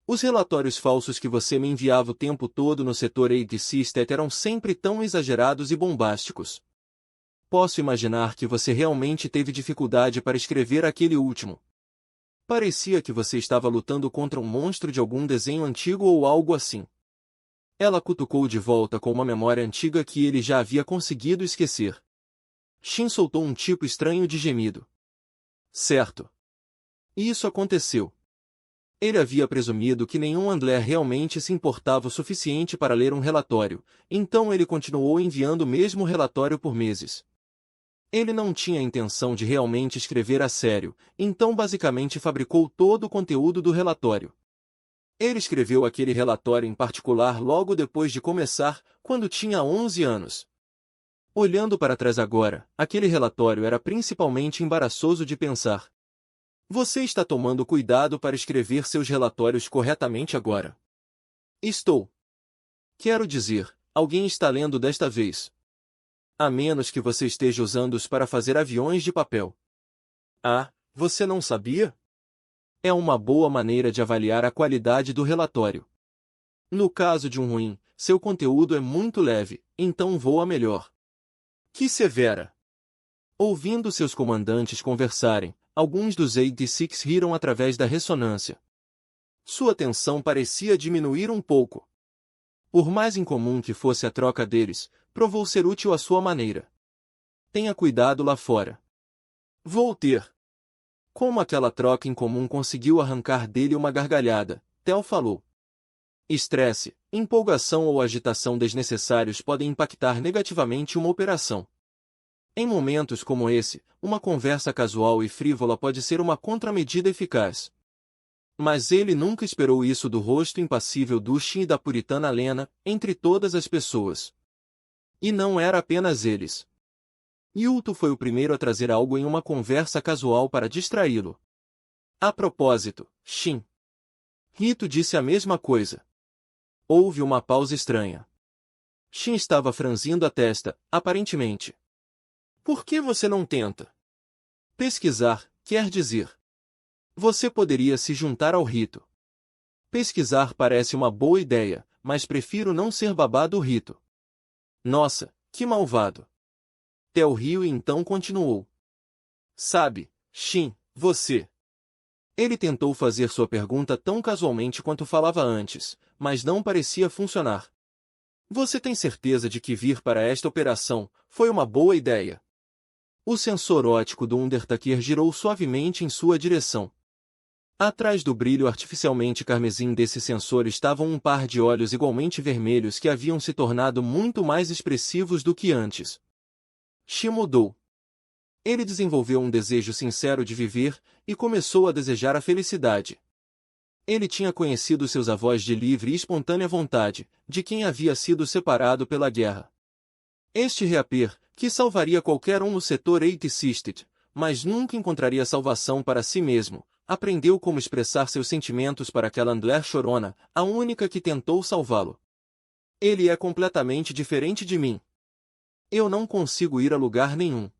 Os relatórios falsos que você me enviava o tempo todo no setor Eidicist eram sempre tão exagerados e bombásticos. Posso imaginar que você realmente teve dificuldade para escrever aquele último. Parecia que você estava lutando contra um monstro de algum desenho antigo ou algo assim. Ela cutucou de volta com uma memória antiga que ele já havia conseguido esquecer. Shin soltou um tipo estranho de gemido. Certo. Isso aconteceu. Ele havia presumido que nenhum Andler realmente se importava o suficiente para ler um relatório, então ele continuou enviando o mesmo relatório por meses. Ele não tinha a intenção de realmente escrever a sério, então basicamente fabricou todo o conteúdo do relatório. Ele escreveu aquele relatório em particular logo depois de começar, quando tinha 11 anos. Olhando para trás agora, aquele relatório era principalmente embaraçoso de pensar. Você está tomando cuidado para escrever seus relatórios corretamente agora? Estou. Quero dizer, alguém está lendo desta vez. A menos que você esteja usando-os para fazer aviões de papel. Ah, você não sabia? É uma boa maneira de avaliar a qualidade do relatório. No caso de um ruim, seu conteúdo é muito leve, então voa melhor. Que severa! Ouvindo seus comandantes conversarem, alguns dos 86 riram através da ressonância. Sua tensão parecia diminuir um pouco. Por mais incomum que fosse a troca deles, provou ser útil à sua maneira. Tenha cuidado lá fora. Vou ter. Como aquela troca incomum conseguiu arrancar dele uma gargalhada, Tel falou. Estresse, empolgação ou agitação desnecessários podem impactar negativamente uma operação. Em momentos como esse, uma conversa casual e frívola pode ser uma contramedida eficaz. Mas ele nunca esperou isso do rosto impassível do Shin e da puritana Lena, entre todas as pessoas. E não era apenas eles. Yuto foi o primeiro a trazer algo em uma conversa casual para distraí-lo. A propósito, Shin. Rito disse a mesma coisa. Houve uma pausa estranha. Shin estava franzindo a testa, aparentemente. Por que você não tenta? Pesquisar, quer dizer. Você poderia se juntar ao rito. Pesquisar parece uma boa ideia, mas prefiro não ser babá do rito. Nossa, que malvado. Tel riu e então continuou. Sabe, Shin, você. Ele tentou fazer sua pergunta tão casualmente quanto falava antes, mas não parecia funcionar. Você tem certeza de que vir para esta operação foi uma boa ideia? O sensor óptico do Undertaker girou suavemente em sua direção. Atrás do brilho artificialmente carmesim desse sensor estavam um par de olhos igualmente vermelhos que haviam se tornado muito mais expressivos do que antes. Xi mudou. Ele desenvolveu um desejo sincero de viver e começou a desejar a felicidade. Ele tinha conhecido seus avós de livre e espontânea vontade, de quem havia sido separado pela guerra. Este reapir, que salvaria qualquer um no setor Eight-Sisted, mas nunca encontraria salvação para si mesmo, aprendeu como expressar seus sentimentos para aquela mulher chorona, a única que tentou salvá-lo. Ele é completamente diferente de mim. Eu não consigo ir a lugar nenhum.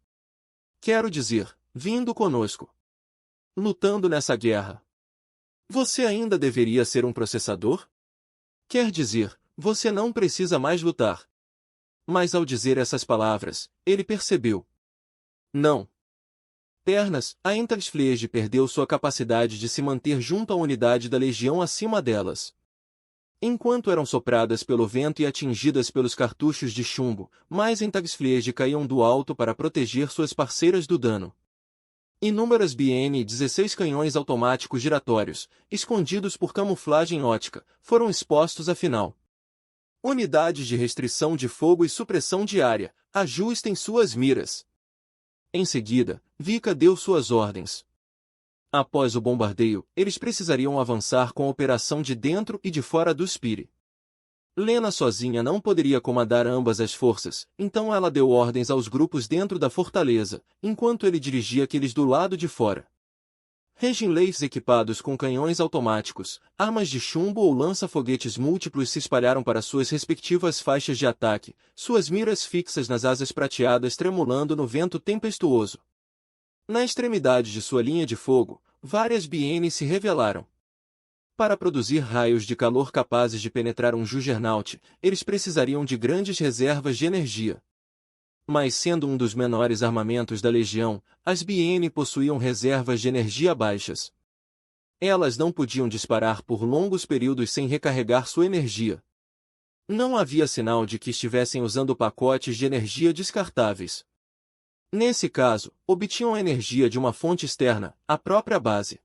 Quero dizer, vindo conosco. Lutando nessa guerra. Você ainda deveria ser um processador? Quer dizer, você não precisa mais lutar. Mas ao dizer essas palavras, ele percebeu. Não. Pernas, a Entagsfliege perdeu sua capacidade de se manter junto à unidade da legião acima delas. Enquanto eram sopradas pelo vento e atingidas pelos cartuchos de chumbo, mais Entagsfliege caíam do alto para proteger suas parceiras do dano. Inúmeras BN-16 canhões automáticos giratórios, escondidos por camuflagem ótica, foram expostos afinal. Unidades de restrição de fogo e supressão de área, ajustem suas miras. Em seguida, Vika deu suas ordens. Após o bombardeio, eles precisariam avançar com a operação de dentro e de fora do Spire. Lena sozinha não poderia comandar ambas as forças, então ela deu ordens aos grupos dentro da fortaleza, enquanto ele dirigia aqueles do lado de fora. Reginleys equipados com canhões automáticos, armas de chumbo ou lança-foguetes múltiplos se espalharam para suas respectivas faixas de ataque, suas miras fixas nas asas prateadas tremulando no vento tempestuoso. Na extremidade de sua linha de fogo, várias BN se revelaram. Para produzir raios de calor capazes de penetrar um Juggernaut, eles precisariam de grandes reservas de energia. Mas sendo um dos menores armamentos da Legião, as BN possuíam reservas de energia baixas. Elas não podiam disparar por longos períodos sem recarregar sua energia. Não havia sinal de que estivessem usando pacotes de energia descartáveis. Nesse caso, obtinham energia de uma fonte externa, a própria base.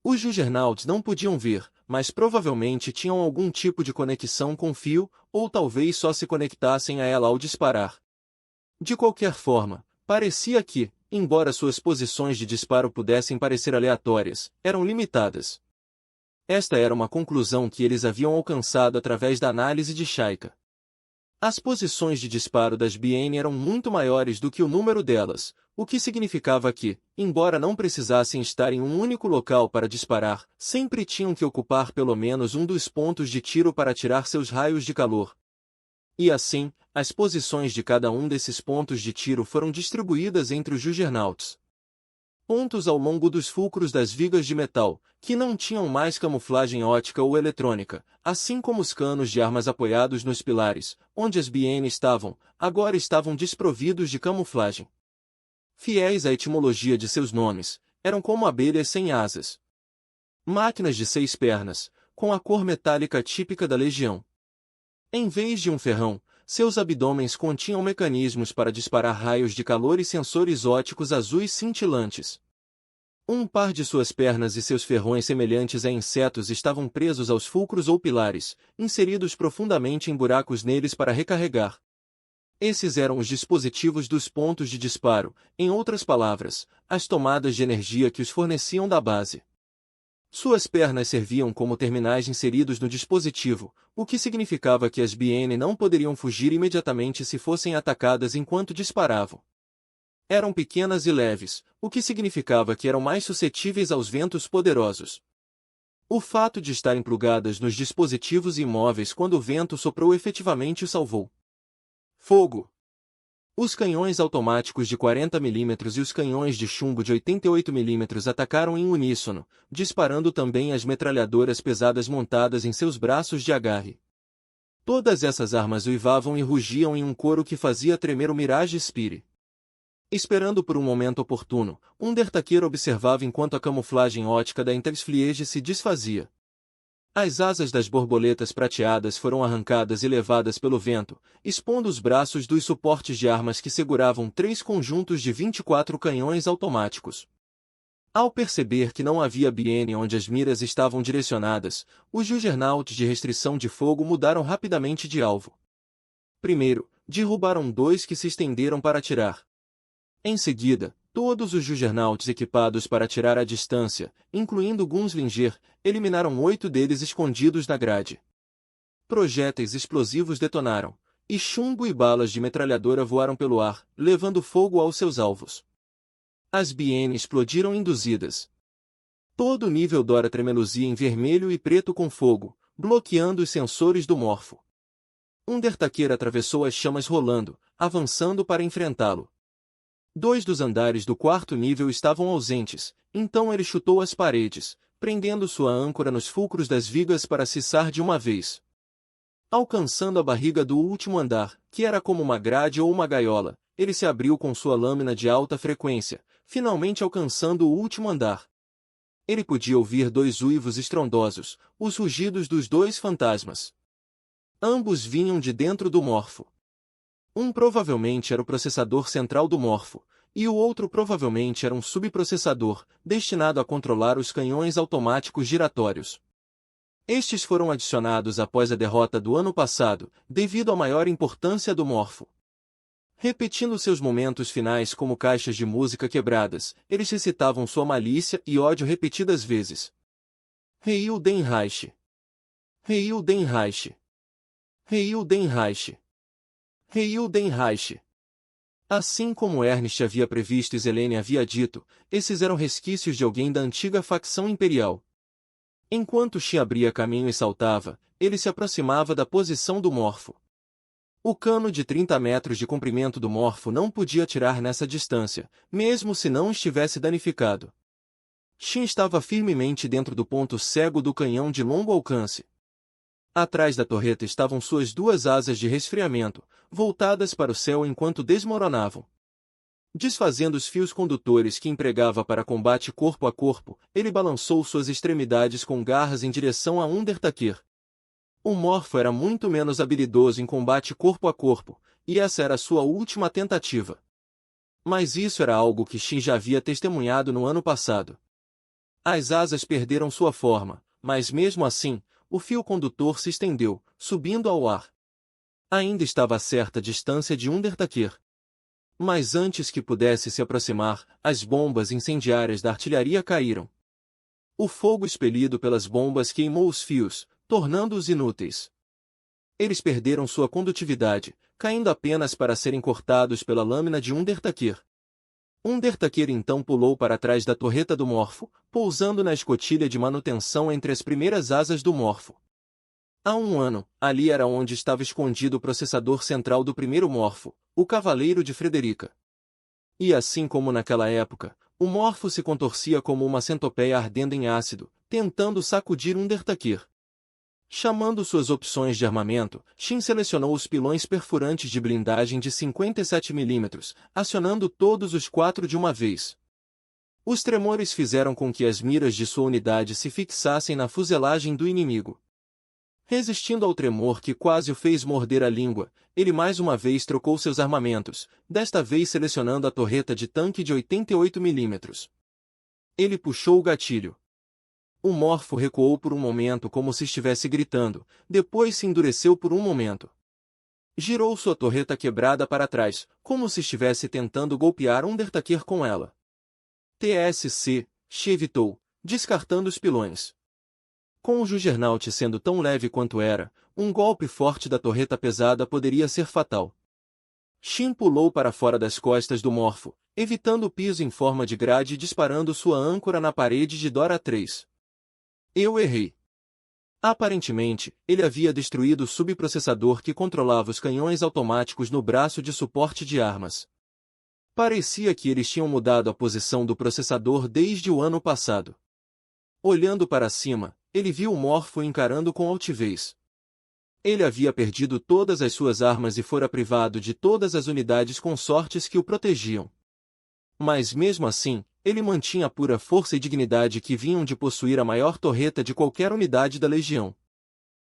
Os Juggernauts não podiam ver, mas provavelmente tinham algum tipo de conexão com fio, ou talvez só se conectassem a ela ao disparar. De qualquer forma, parecia que, embora suas posições de disparo pudessem parecer aleatórias, eram limitadas. Esta era uma conclusão que eles haviam alcançado através da análise de Shaika. As posições de disparo das BN eram muito maiores do que o número delas, o que significava que, embora não precisassem estar em um único local para disparar, sempre tinham que ocupar pelo menos um dos pontos de tiro para tirar seus raios de calor. E assim, as posições de cada um desses pontos de tiro foram distribuídas entre os Juggernauts. Pontos ao longo dos fulcros das vigas de metal, que não tinham mais camuflagem óptica ou eletrônica, assim como os canos de armas apoiados nos pilares, onde as BN estavam, agora estavam desprovidos de camuflagem. Fiéis à etimologia de seus nomes, eram como abelhas sem asas. Máquinas de 6 pernas, com a cor metálica típica da Legião. Em vez de um ferrão, seus abdômenes continham mecanismos para disparar raios de calor e sensores ópticos azuis cintilantes. Um par de suas pernas e seus ferrões semelhantes a insetos estavam presos aos fulcros ou pilares, inseridos profundamente em buracos neles para recarregar. Esses eram os dispositivos dos pontos de disparo, em outras palavras, as tomadas de energia que os forneciam da base. Suas pernas serviam como terminais inseridos no dispositivo, o que significava que as BN não poderiam fugir imediatamente se fossem atacadas enquanto disparavam. Eram pequenas e leves, o que significava que eram mais suscetíveis aos ventos poderosos. O fato de estarem plugadas nos dispositivos imóveis quando o vento soprou efetivamente o salvou. Fogo! Os canhões automáticos de 40 mm e os canhões de chumbo de 88 mm atacaram em uníssono, disparando também as metralhadoras pesadas montadas em seus braços de agarre. Todas essas armas uivavam e rugiam em um coro que fazia tremer o Mirage Spire. Esperando por um momento oportuno, Undertaker observava enquanto a camuflagem ótica da Interfliege se desfazia. As asas das borboletas prateadas foram arrancadas e levadas pelo vento, expondo os braços dos suportes de armas que seguravam 3 conjuntos de 24 canhões automáticos. Ao perceber que não havia BN onde as miras estavam direcionadas, os Juggernauts de restrição de fogo mudaram rapidamente de alvo. Primeiro, derrubaram 2 que se estenderam para atirar. Em seguida, todos os Juggernauts equipados para atirar à distância, incluindo Gunslinger, eliminaram 8 deles escondidos na grade. Projéteis explosivos detonaram, e chumbo e balas de metralhadora voaram pelo ar, levando fogo aos seus alvos. As BN explodiram induzidas. Todo o nível Dora tremeluzia em vermelho e preto com fogo, bloqueando os sensores do Morfo. Undertaker atravessou as chamas rolando, avançando para enfrentá-lo. 2 dos andares do 4º nível estavam ausentes, então ele chutou as paredes, prendendo sua âncora nos fulcros das vigas para cessar de uma vez. Alcançando a barriga do último andar, que era como uma grade ou uma gaiola, ele se abriu com sua lâmina de alta frequência, finalmente alcançando o último andar. Ele podia ouvir 2 uivos estrondosos, os rugidos dos 2 fantasmas. Ambos vinham de dentro do Morfo. Um provavelmente era o processador central do Morfo, e o outro provavelmente era um subprocessador, destinado a controlar os canhões automáticos giratórios. Estes foram adicionados após a derrota do ano passado, devido à maior importância do Morfo. Repetindo seus momentos finais como caixas de música quebradas, eles recitavam sua malícia e ódio repetidas vezes. Heil den Reich! Heil den Reich! Heil den Reich! Heil den Reich! Assim como Ernst havia previsto e Zelene havia dito, esses eram resquícios de alguém da antiga facção imperial. Enquanto Shin abria caminho e saltava, ele se aproximava da posição do Morfo. O cano de 30 metros de comprimento do Morfo não podia atirar nessa distância, mesmo se não estivesse danificado. Shin estava firmemente dentro do ponto cego do canhão de longo alcance. Atrás da torreta estavam suas 2 asas de resfriamento, voltadas para o céu enquanto desmoronavam. Desfazendo os fios condutores que empregava para combate corpo a corpo, ele balançou suas extremidades com garras em direção a Undertaker. O Morfo era muito menos habilidoso em combate corpo a corpo, e essa era sua última tentativa. Mas isso era algo que Shin já havia testemunhado no ano passado. As asas perderam sua forma, mas mesmo assim, o fio condutor se estendeu, subindo ao ar. Ainda estava a certa distância de Undertaker. Mas antes que pudesse se aproximar, as bombas incendiárias da artilharia caíram. O fogo expelido pelas bombas queimou os fios, tornando-os inúteis. Eles perderam sua condutividade, caindo apenas para serem cortados pela lâmina de Undertaker. Undertaker então pulou para trás da torreta do Morfo, pousando na escotilha de manutenção entre as primeiras asas do Morfo. Há um ano, ali era onde estava escondido o processador central do primeiro Morfo, o Cavaleiro de Frederica. E assim como naquela época, o Morfo se contorcia como uma centopeia ardendo em ácido, tentando sacudir Undertaker. Chamando suas opções de armamento, Shin selecionou os pilões perfurantes de blindagem de 57 mm, acionando todos os 4 de uma vez. Os tremores fizeram com que as miras de sua unidade se fixassem na fuselagem do inimigo. Resistindo ao tremor que quase o fez morder a língua, ele mais uma vez trocou seus armamentos, desta vez selecionando a torreta de tanque de 88 mm. Ele puxou o gatilho. O Morfo recuou por um momento como se estivesse gritando, depois se endureceu por um momento. Girou sua torreta quebrada para trás, como se estivesse tentando golpear Undertaker com ela. TSC, evitou, descartando os pilões. Com o Juggernaut sendo tão leve quanto era, um golpe forte da torreta pesada poderia ser fatal. Shin pulou para fora das costas do Morfo, evitando o piso em forma de grade e disparando sua âncora na parede de Dora 3. Eu errei. Aparentemente, ele havia destruído o subprocessador que controlava os canhões automáticos no braço de suporte de armas. Parecia que eles tinham mudado a posição do processador desde o ano passado. Olhando para cima, ele viu o Morfo encarando com altivez. Ele havia perdido todas as suas armas e fora privado de todas as unidades consortes que o protegiam. Mas mesmo assim, ele mantinha a pura força e dignidade que vinham de possuir a maior torreta de qualquer unidade da legião.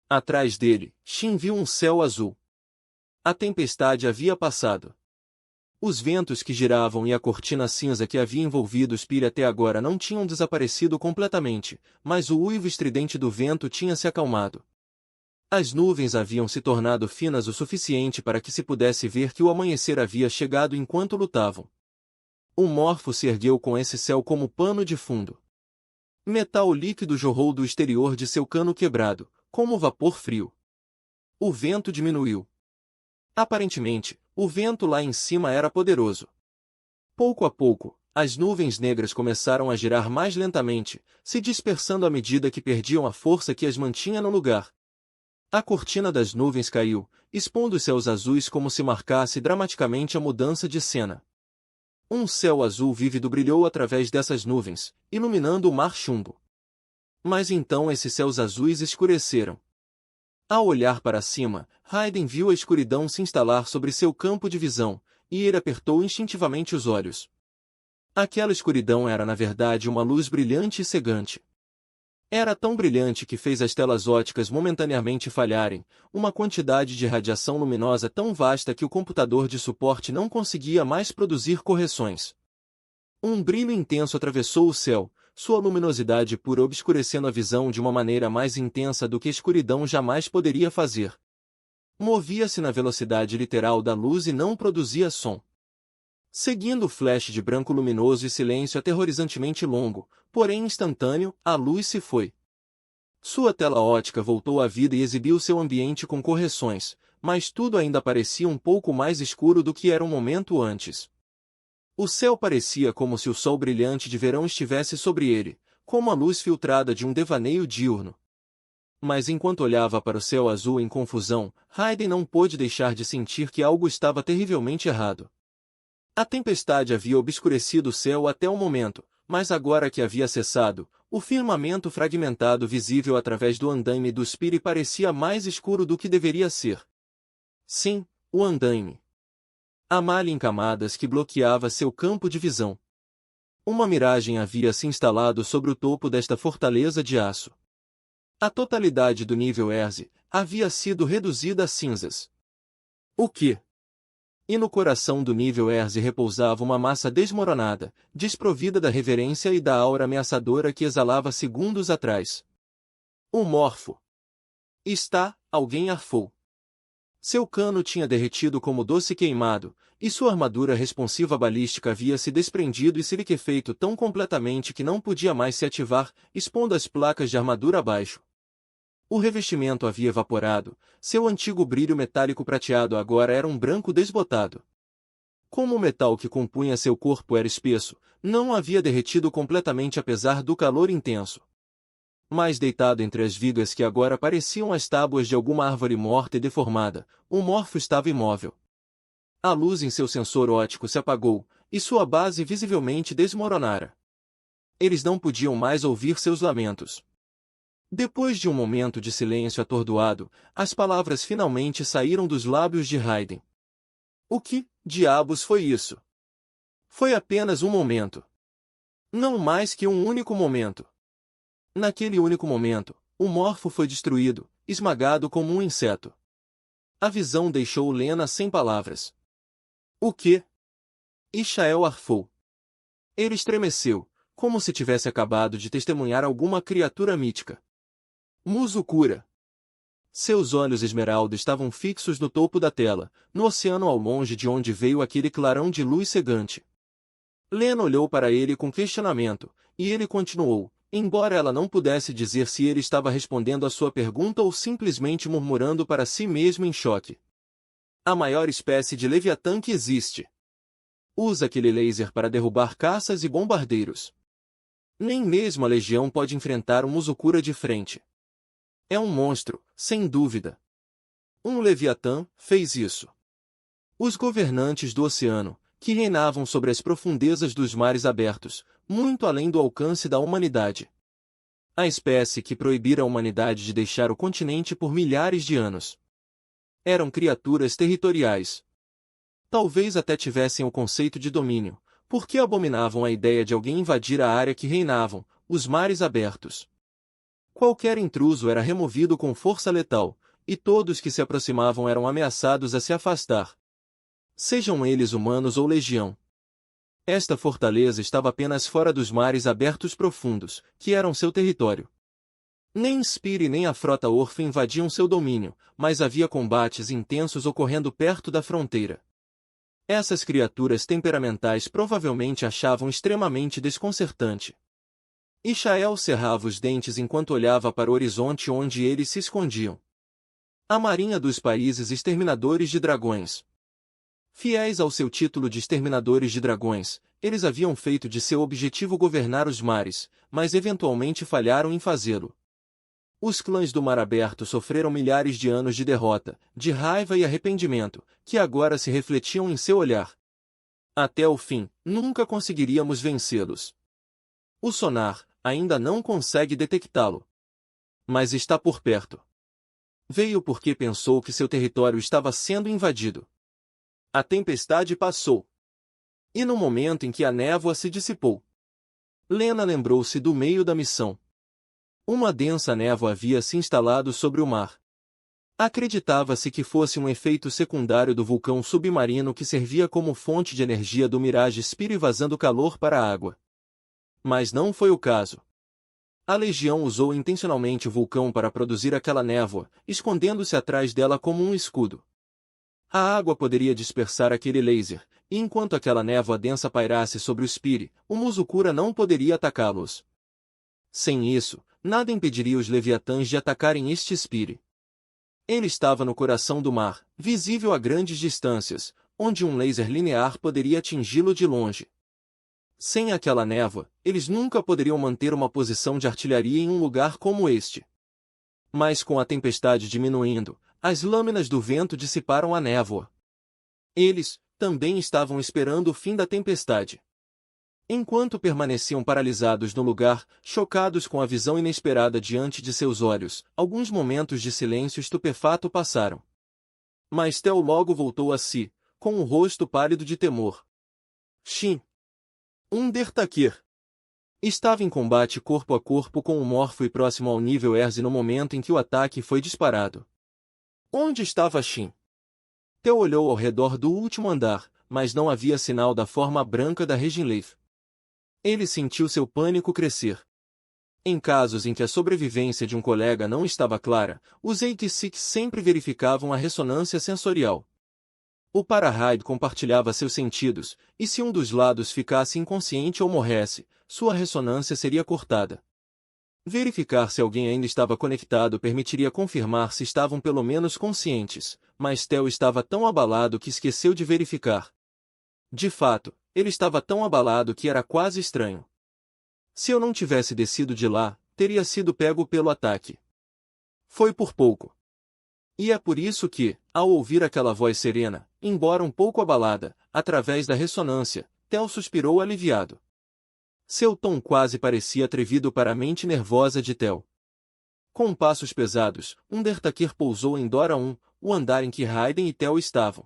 Atrás dele, Shin viu um céu azul. A tempestade havia passado. Os ventos que giravam e a cortina cinza que havia envolvido Spire até agora não tinham desaparecido completamente, mas o uivo estridente do vento tinha se acalmado. As nuvens haviam se tornado finas o suficiente para que se pudesse ver que o amanhecer havia chegado enquanto lutavam. O Morfo se ergueu com esse céu como pano de fundo. Metal líquido jorrou do exterior de seu cano quebrado, como vapor frio. O vento diminuiu. Aparentemente, o vento lá em cima era poderoso. Pouco a pouco, as nuvens negras começaram a girar mais lentamente, se dispersando à medida que perdiam a força que as mantinha no lugar. A cortina das nuvens caiu, expondo os céus azuis como se marcasse dramaticamente a mudança de cena. Um céu azul vívido brilhou através dessas nuvens, iluminando o mar chumbo. Mas então esses céus azuis escureceram. Ao olhar para cima, Raiden viu a escuridão se instalar sobre seu campo de visão, e ele apertou instintivamente os olhos. Aquela escuridão era na verdade uma luz brilhante e cegante. Era tão brilhante que fez as telas óticas momentaneamente falharem, uma quantidade de radiação luminosa tão vasta que o computador de suporte não conseguia mais produzir correções. Um brilho intenso atravessou o céu, sua luminosidade pura obscurecendo a visão de uma maneira mais intensa do que a escuridão jamais poderia fazer. Movia-se na velocidade literal da luz e não produzia som. Seguindo o flash de branco luminoso e silêncio aterrorizantemente longo, porém instantâneo, a luz se foi. Sua tela ótica voltou à vida e exibiu seu ambiente com correções, mas tudo ainda parecia um pouco mais escuro do que era um momento antes. O céu parecia como se o sol brilhante de verão estivesse sobre ele, como a luz filtrada de um devaneio diurno. Mas enquanto olhava para o céu azul em confusão, Raiden não pôde deixar de sentir que algo estava terrivelmente errado. A tempestade havia obscurecido o céu até o momento, mas agora que havia cessado, o firmamento fragmentado visível através do andaime do Spire parecia mais escuro do que deveria ser. Sim, o andaime. A malha em camadas que bloqueava seu campo de visão. Uma miragem havia se instalado sobre o topo desta fortaleza de aço. A totalidade do nível Erze havia sido reduzida a cinzas. O que? E no coração do nível Erze repousava uma massa desmoronada, desprovida da reverência e da aura ameaçadora que exalava segundos atrás. O Morfo. Alguém arfou. Seu cano tinha derretido como doce queimado, e sua armadura responsiva balística havia se desprendido e se liquefeito tão completamente que não podia mais se ativar, expondo as placas de armadura abaixo. O revestimento havia evaporado, seu antigo brilho metálico prateado agora era um branco desbotado. Como o metal que compunha seu corpo era espesso, não havia derretido completamente apesar do calor intenso. Mas deitado entre as vigas que agora pareciam as tábuas de alguma árvore morta e deformada, o Morfo estava imóvel. A luz em seu sensor óptico se apagou, e sua base visivelmente desmoronara. Eles não podiam mais ouvir seus lamentos. Depois de um momento de silêncio atordoado, as palavras finalmente saíram dos lábios de Raiden. O que, diabos foi isso? Foi apenas um momento. Não mais que um único momento. Naquele único momento, o Morfo foi destruído, esmagado como um inseto. A visão deixou Lena sem palavras. O que? Ishael arfou. Ele estremeceu, como se tivesse acabado de testemunhar alguma criatura mítica. Muzukura. Seus olhos esmeralda estavam fixos no topo da tela, no oceano ao longe de onde veio aquele clarão de luz cegante. Lena olhou para ele com questionamento, e ele continuou, embora ela não pudesse dizer se ele estava respondendo à sua pergunta ou simplesmente murmurando para si mesmo em choque. A maior espécie de Leviatã que existe. Usa aquele laser para derrubar caças e bombardeiros. Nem mesmo a Legião pode enfrentar um Muzukura de frente. É um monstro, sem dúvida. Um Leviatã fez isso. Os governantes do oceano, que reinavam sobre as profundezas dos mares abertos, muito além do alcance da humanidade. A espécie que proibira a humanidade de deixar o continente por milhares de anos. Eram criaturas territoriais. Talvez até tivessem o conceito de domínio, Porque abominavam a ideia de alguém invadir a área que reinavam, os mares abertos. Qualquer intruso era removido com força letal, e todos que se aproximavam eram ameaçados a se afastar. Sejam eles humanos ou legião. Esta fortaleza estava apenas fora dos mares abertos profundos, que eram seu território. Nem Spire nem a frota Orfe invadiam seu domínio, mas havia combates intensos ocorrendo perto da fronteira. Essas criaturas temperamentais provavelmente achavam extremamente desconcertante. Ishael cerrava os dentes enquanto olhava para o horizonte onde eles se escondiam. A marinha dos países exterminadores de dragões. Fiéis ao seu título de exterminadores de dragões, eles haviam feito de seu objetivo governar os mares, mas eventualmente falharam em fazê-lo. Os clãs do Mar Aberto sofreram milhares de anos de derrota, de raiva e arrependimento, que agora se refletiam em seu olhar. Até o fim, nunca conseguiríamos vencê-los. O sonar ainda não consegue detectá-lo. Mas está por perto. Veio porque pensou que seu território estava sendo invadido. A tempestade passou. E no momento em que a névoa se dissipou, Lena lembrou-se do meio da missão. Uma densa névoa havia se instalado sobre o mar. Acreditava-se que fosse um efeito secundário do vulcão submarino que servia como fonte de energia do Mirage Spire vazando calor para a água. Mas não foi o caso. A Legião usou intencionalmente o vulcão para produzir aquela névoa, escondendo-se atrás dela como um escudo. A água poderia dispersar aquele laser, e enquanto aquela névoa densa pairasse sobre o Spire, o Muzukura não poderia atacá-los. Sem isso, nada impediria os Leviatãs de atacarem este Spire. Ele estava no coração do mar, visível a grandes distâncias, onde um laser linear poderia atingi-lo de longe. Sem aquela névoa, eles nunca poderiam manter uma posição de artilharia em um lugar como este. Mas com a tempestade diminuindo, as lâminas do vento dissiparam a névoa. Eles também estavam esperando o fim da tempestade. Enquanto permaneciam paralisados no lugar, chocados com a visão inesperada diante de seus olhos, alguns momentos de silêncio estupefato passaram. Mas Theo logo voltou a si, com o rosto pálido de temor. Shin. Um Dertakir. Estava em combate corpo a corpo com o Morfo e próximo ao nível Erze no momento em que o ataque foi disparado. Onde estava Shin? Theo olhou ao redor do último andar, mas não havia sinal da forma branca da Reginleif. Ele sentiu seu pânico crescer. Em casos em que a sobrevivência de um colega não estava clara, os 86 sempre verificavam a ressonância sensorial. O Parahide compartilhava seus sentidos, e se um dos lados ficasse inconsciente ou morresse, sua ressonância seria cortada. Verificar se alguém ainda estava conectado permitiria confirmar se estavam pelo menos conscientes, mas Theo estava tão abalado que esqueceu de verificar. De fato, ele estava tão abalado que era quase estranho. Se eu não tivesse descido de lá, teria sido pego pelo ataque. Foi por pouco. E é por isso que, ao ouvir aquela voz serena, embora um pouco abalada, através da ressonância, Theo suspirou aliviado. Seu tom quase parecia atrevido para a mente nervosa de Theo. Com passos pesados, um Dertakir pousou em Dora 1, o andar em que Raiden e Theo estavam.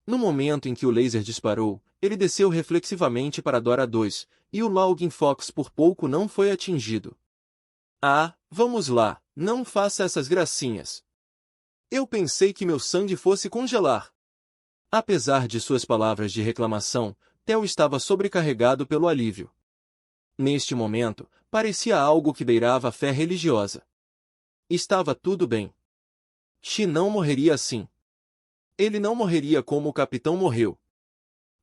No momento em que o laser disparou, ele desceu reflexivamente para Dora 2, e o Login Fox por pouco não foi atingido. Ah, vamos lá, não faça essas gracinhas. Eu pensei que meu sangue fosse congelar. Apesar de suas palavras de reclamação, Theo estava sobrecarregado pelo alívio. Neste momento, parecia algo que beirava a fé religiosa. Estava tudo bem. Shi não morreria assim. Ele não morreria como o capitão morreu.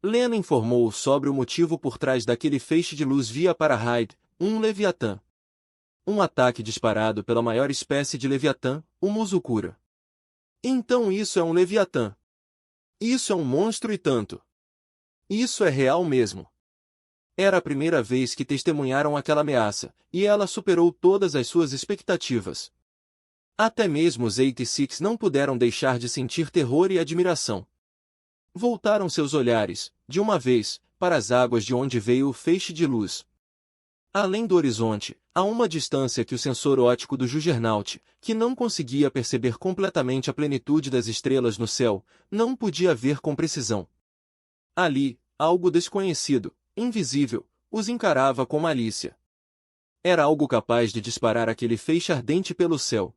Lena informou-o sobre o motivo por trás daquele feixe de luz via Parahide, um Leviatã. Um ataque disparado pela maior espécie de Leviatã, o Muzukura. Então isso é um Leviatã. Isso é um monstro e tanto. Isso é real mesmo. Era a primeira vez que testemunharam aquela ameaça, e ela superou todas as suas expectativas. Até mesmo os 86 não puderam deixar de sentir terror e admiração. Voltaram seus olhares, de uma vez, para as águas de onde veio o feixe de luz. Além do horizonte, a uma distância que o sensor óptico do Juggernaut, que não conseguia perceber completamente a plenitude das estrelas no céu, não podia ver com precisão. Ali, algo desconhecido, invisível, os encarava com malícia. Era algo capaz de disparar aquele feixe ardente pelo céu.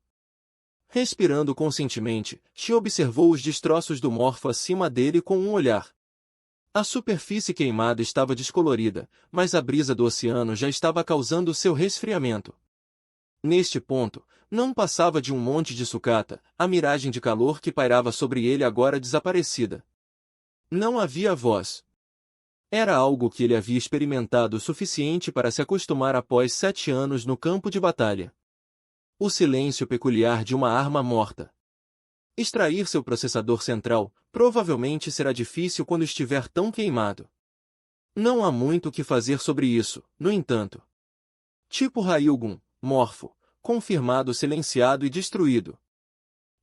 Respirando conscientemente, Shi observou os destroços do Morfo acima dele com um olhar. A superfície queimada estava descolorida, mas a brisa do oceano já estava causando seu resfriamento. Neste ponto, não passava de um monte de sucata, a miragem de calor que pairava sobre ele agora desaparecida. Não havia voz. Era algo que ele havia experimentado o suficiente para se acostumar após 7 anos no campo de batalha. O silêncio peculiar de uma arma morta. Extrair seu processador central provavelmente será difícil quando estiver tão queimado. Não há muito o que fazer sobre isso, no entanto. Tipo Railgun, Morfo, confirmado, silenciado e destruído.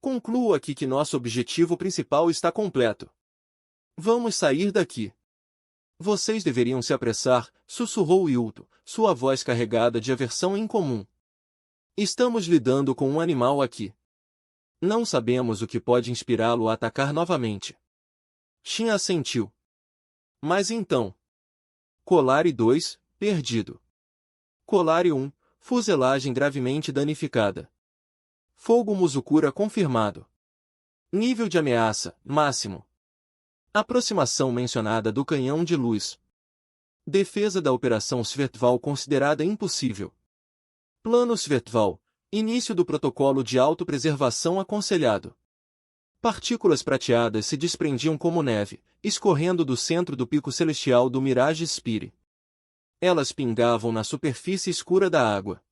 Concluo aqui que nosso objetivo principal está completo. Vamos sair daqui. Vocês deveriam se apressar, sussurrou Yulto, sua voz carregada de aversão incomum. Estamos lidando com um animal aqui. Não sabemos o que pode inspirá-lo a atacar novamente. Shin assentiu. Mas então. Colari 2, perdido. Colari 1, fuselagem gravemente danificada. Fogo Muzukura confirmado. Nível de ameaça, máximo. Aproximação mencionada do canhão de luz. Defesa da Operação Svetval considerada impossível. Plano Svetval. Início do protocolo de autopreservação aconselhado. Partículas prateadas se desprendiam como neve, escorrendo do centro do pico celestial do Mirage Spire. Elas pingavam na superfície escura da água.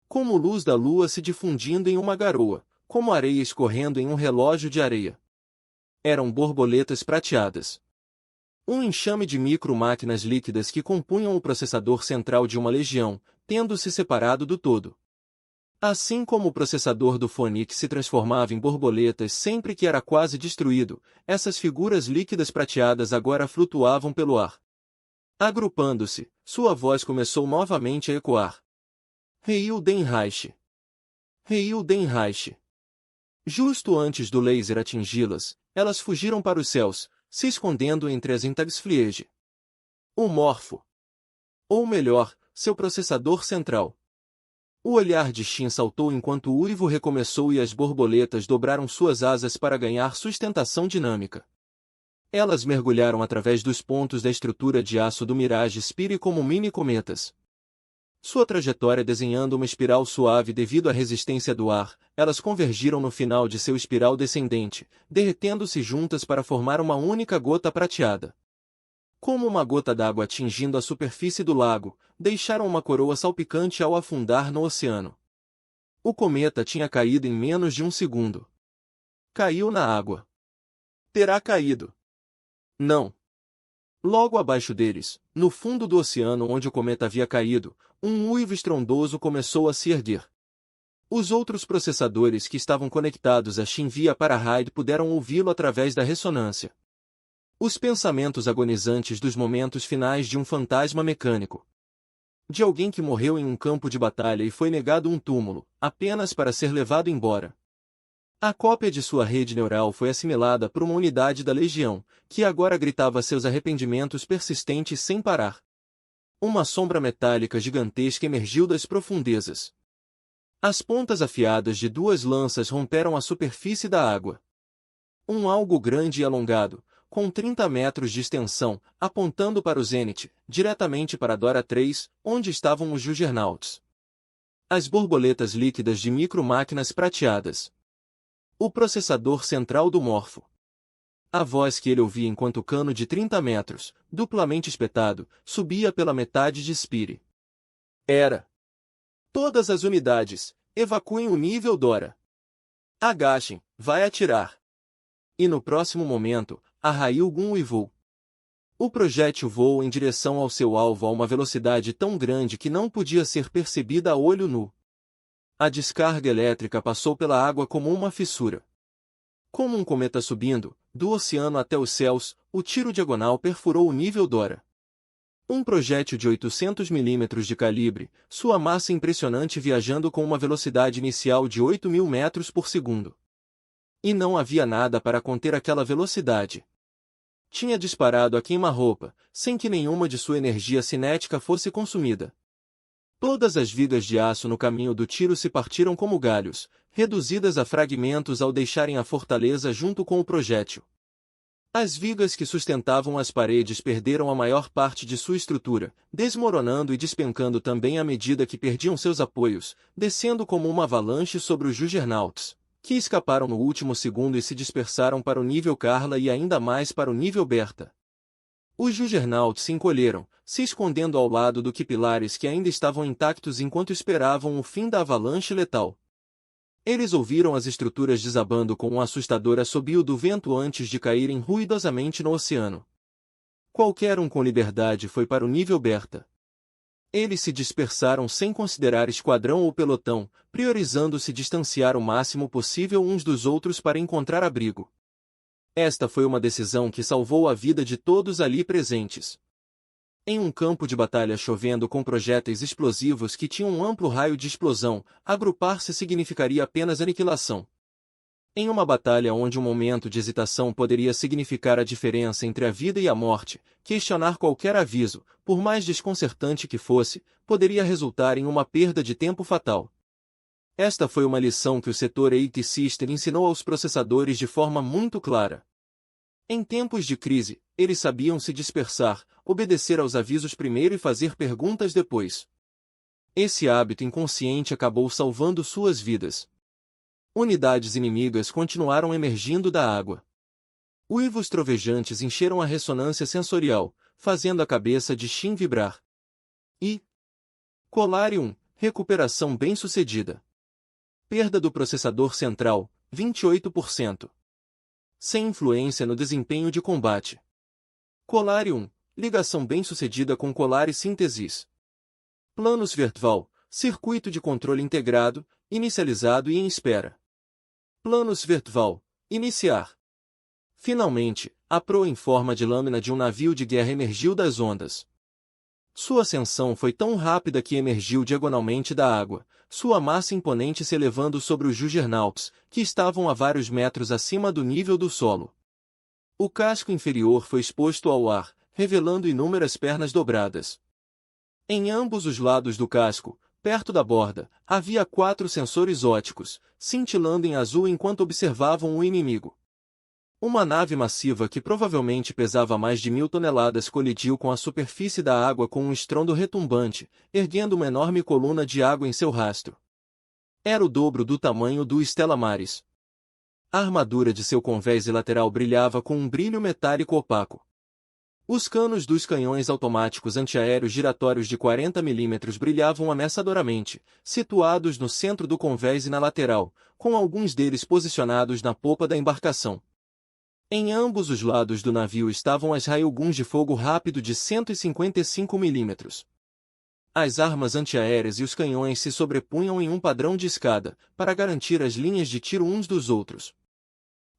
Como luz da lua se difundindo em uma garoa, como areia escorrendo em um relógio de areia. Eram borboletas prateadas. Um enxame de micro-máquinas líquidas que compunham o processador central de uma legião, tendo se separado do todo. Assim como o processador do Phoenix se transformava em borboletas sempre que era quase destruído, essas figuras líquidas prateadas agora flutuavam pelo ar. Agrupando-se, sua voz começou novamente a ecoar. Heil den Reich. Heil den Reich. Justo antes do laser atingi-las, elas fugiram para os céus, se escondendo entre as Intagsfliege. O Morfo. Ou melhor, seu processador central. O olhar de Shin saltou enquanto o uivo recomeçou e as borboletas dobraram suas asas para ganhar sustentação dinâmica. Elas mergulharam através dos pontos da estrutura de aço do Mirage Spire como mini-cometas. Sua trajetória desenhando uma espiral suave devido à resistência do ar, elas convergiram no final de seu espiral descendente, derretendo-se juntas para formar uma única gota prateada. Como uma gota d'água atingindo a superfície do lago, deixaram uma coroa salpicante ao afundar no oceano. O cometa tinha caído em menos de um segundo. Caiu na água. Terá caído. Não. Logo abaixo deles, no fundo do oceano onde o cometa havia caído, um uivo estrondoso começou a se erguer. Os outros processadores que estavam conectados a Shin via para-raid puderam ouvi-lo através da ressonância. Os pensamentos agonizantes dos momentos finais de um fantasma mecânico. De alguém que morreu em um campo de batalha e foi negado um túmulo, apenas para ser levado embora. A cópia de sua rede neural foi assimilada por uma unidade da Legião, que agora gritava seus arrependimentos persistentes sem parar. Uma sombra metálica gigantesca emergiu das profundezas. As pontas afiadas de 2 lanças romperam a superfície da água. Um algo grande e alongado, com 30 metros de extensão, apontando para o zênite, diretamente para Dora 3, onde estavam os Juggernauts. As borboletas líquidas de micro-máquinas prateadas. O processador central do Morfo. A voz que ele ouvia enquanto o cano de 30 metros, duplamente espetado, subia pela metade de Spire. Era. Todas as unidades, evacuem o nível Dora. Agachem, vai atirar. E no próximo momento, a Railgun uivou. O projétil voou em direção ao seu alvo a uma velocidade tão grande que não podia ser percebida a olho nu. A descarga elétrica passou pela água como uma fissura. Como um cometa subindo, do oceano até os céus, o tiro diagonal perfurou o nível Dora. Um projétil de 800 mm de calibre, sua massa impressionante viajando com uma velocidade inicial de 8.000 metros por segundo. E não havia nada para conter aquela velocidade. Tinha disparado a queima-roupa, sem que nenhuma de sua energia cinética fosse consumida. Todas as vigas de aço no caminho do tiro se partiram como galhos, reduzidas a fragmentos ao deixarem a fortaleza junto com o projétil. As vigas que sustentavam as paredes perderam a maior parte de sua estrutura, desmoronando e despencando também à medida que perdiam seus apoios, descendo como uma avalanche sobre os Juggernauts, que escaparam no último segundo e se dispersaram para o nível Carla e ainda mais para o nível Berta. Os Juggernauts se encolheram, se escondendo ao lado do que pilares que ainda estavam intactos enquanto esperavam o fim da avalanche letal. Eles ouviram as estruturas desabando com um assustador assobio do vento antes de caírem ruidosamente no oceano. Qualquer um com liberdade foi para o nível Berta. Eles se dispersaram sem considerar esquadrão ou pelotão, priorizando se distanciar o máximo possível uns dos outros para encontrar abrigo. Esta foi uma decisão que salvou a vida de todos ali presentes. Em um campo de batalha chovendo com projéteis explosivos que tinham um amplo raio de explosão, agrupar-se significaria apenas aniquilação. Em uma batalha onde um momento de hesitação poderia significar a diferença entre a vida e a morte, questionar qualquer aviso, por mais desconcertante que fosse, poderia resultar em uma perda de tempo fatal. Esta foi uma lição que o setor AT System ensinou aos processadores de forma muito clara. Em tempos de crise, eles sabiam se dispersar, obedecer aos avisos primeiro e fazer perguntas depois. Esse hábito inconsciente acabou salvando suas vidas. Unidades inimigas continuaram emergindo da água. Uivos trovejantes encheram a ressonância sensorial, fazendo a cabeça de Shin vibrar. E Colarium, recuperação bem-sucedida. Perda do processador central, 28%. Sem influência no desempenho de combate. Colarium, ligação bem-sucedida com Colar e Síntesis. Planos Vertval, circuito de controle integrado, inicializado e em espera. Planos Vertval, iniciar. Finalmente, a proa em forma de lâmina de um navio de guerra emergiu das ondas. Sua ascensão foi tão rápida que emergiu diagonalmente da água, sua massa imponente se elevando sobre os Juggernauts, que estavam a vários metros acima do nível do solo. O casco inferior foi exposto ao ar, revelando inúmeras pernas dobradas. Em ambos os lados do casco, perto da borda, havia 4 sensores ópticos, cintilando em azul enquanto observavam o inimigo. Uma nave massiva que provavelmente pesava mais de 1000 toneladas colidiu com a superfície da água com um estrondo retumbante, erguendo uma enorme coluna de água em seu rastro. Era o dobro do tamanho do Stella Maris. A armadura de seu convés lateral brilhava com um brilho metálico opaco. Os canos dos canhões automáticos antiaéreos giratórios de 40 mm brilhavam ameaçadoramente, situados no centro do convés e na lateral, com alguns deles posicionados na popa da embarcação. Em ambos os lados do navio estavam as railguns de fogo rápido de 155 mm. As armas antiaéreas e os canhões se sobrepunham em um padrão de escada, para garantir as linhas de tiro uns dos outros.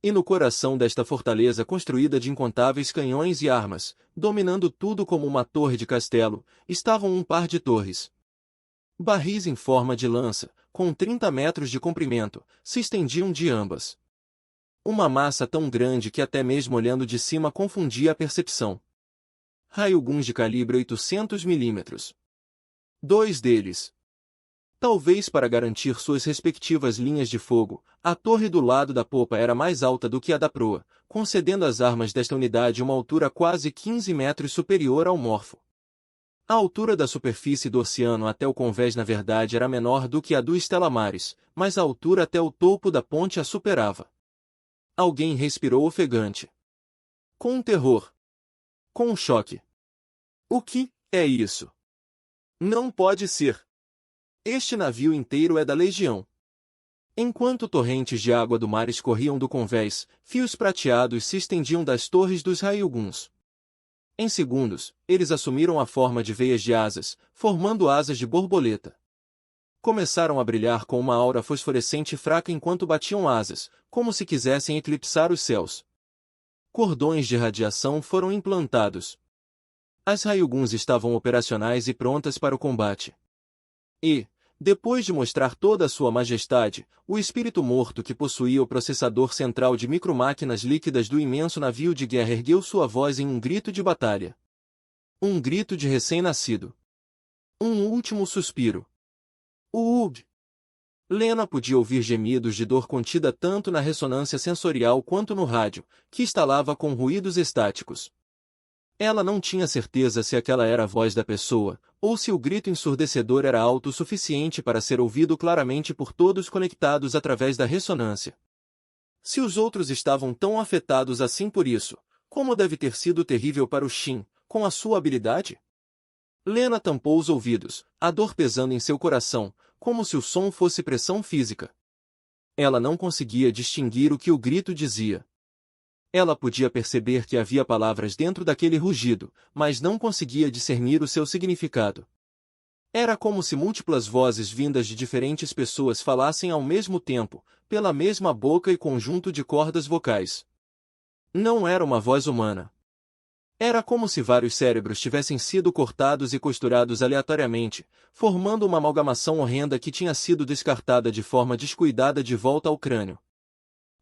E no coração desta fortaleza construída de incontáveis canhões e armas, dominando tudo como uma torre de castelo, estavam um par de torres. Barris em forma de lança, com 30 metros de comprimento, se estendiam de ambas. Uma massa tão grande que até mesmo olhando de cima confundia a percepção. Railguns de calibre 800 mm. 2 deles. Talvez para garantir suas respectivas linhas de fogo, a torre do lado da popa era mais alta do que a da proa, concedendo às armas desta unidade uma altura quase 15 metros superior ao morfo. A altura da superfície do oceano até o convés na verdade era menor do que a do Stella Maris, mas a altura até o topo da ponte a superava. Alguém respirou ofegante. Com um terror. Com um choque. O que é isso? Não pode ser. Este navio inteiro é da Legião. Enquanto torrentes de água do mar escorriam do convés, fios prateados se estendiam das torres dos railguns. Em segundos, eles assumiram a forma de veias de asas, formando asas de borboleta. Começaram a brilhar com uma aura fosforescente fraca enquanto batiam asas, como se quisessem eclipsar os céus. Cordões de radiação foram implantados. As railguns estavam operacionais e prontas para o combate. E, Depois de mostrar toda a sua majestade, o espírito morto que possuía o processador central de micromáquinas líquidas do imenso navio de guerra ergueu sua voz em um grito de batalha. Um grito de recém-nascido. Um último suspiro. Ub! Lena podia ouvir gemidos de dor contida tanto na ressonância sensorial quanto no rádio, que estalava com ruídos estáticos. Ela não tinha certeza se aquela era a voz da pessoa, ou se o grito ensurdecedor era alto o suficiente para ser ouvido claramente por todos conectados através da ressonância. Se os outros estavam tão afetados assim por isso, como deve ter sido terrível para o Shin, com a sua habilidade? Lena tampou os ouvidos, a dor pesando em seu coração, como se o som fosse pressão física. Ela não conseguia distinguir o que o grito dizia. Ela podia perceber que havia palavras dentro daquele rugido, mas não conseguia discernir o seu significado. Era como se múltiplas vozes vindas de diferentes pessoas falassem ao mesmo tempo, pela mesma boca e conjunto de cordas vocais. Não era uma voz humana. Era como se vários cérebros tivessem sido cortados e costurados aleatoriamente, formando uma amalgamação horrenda que tinha sido descartada de forma descuidada de volta ao crânio.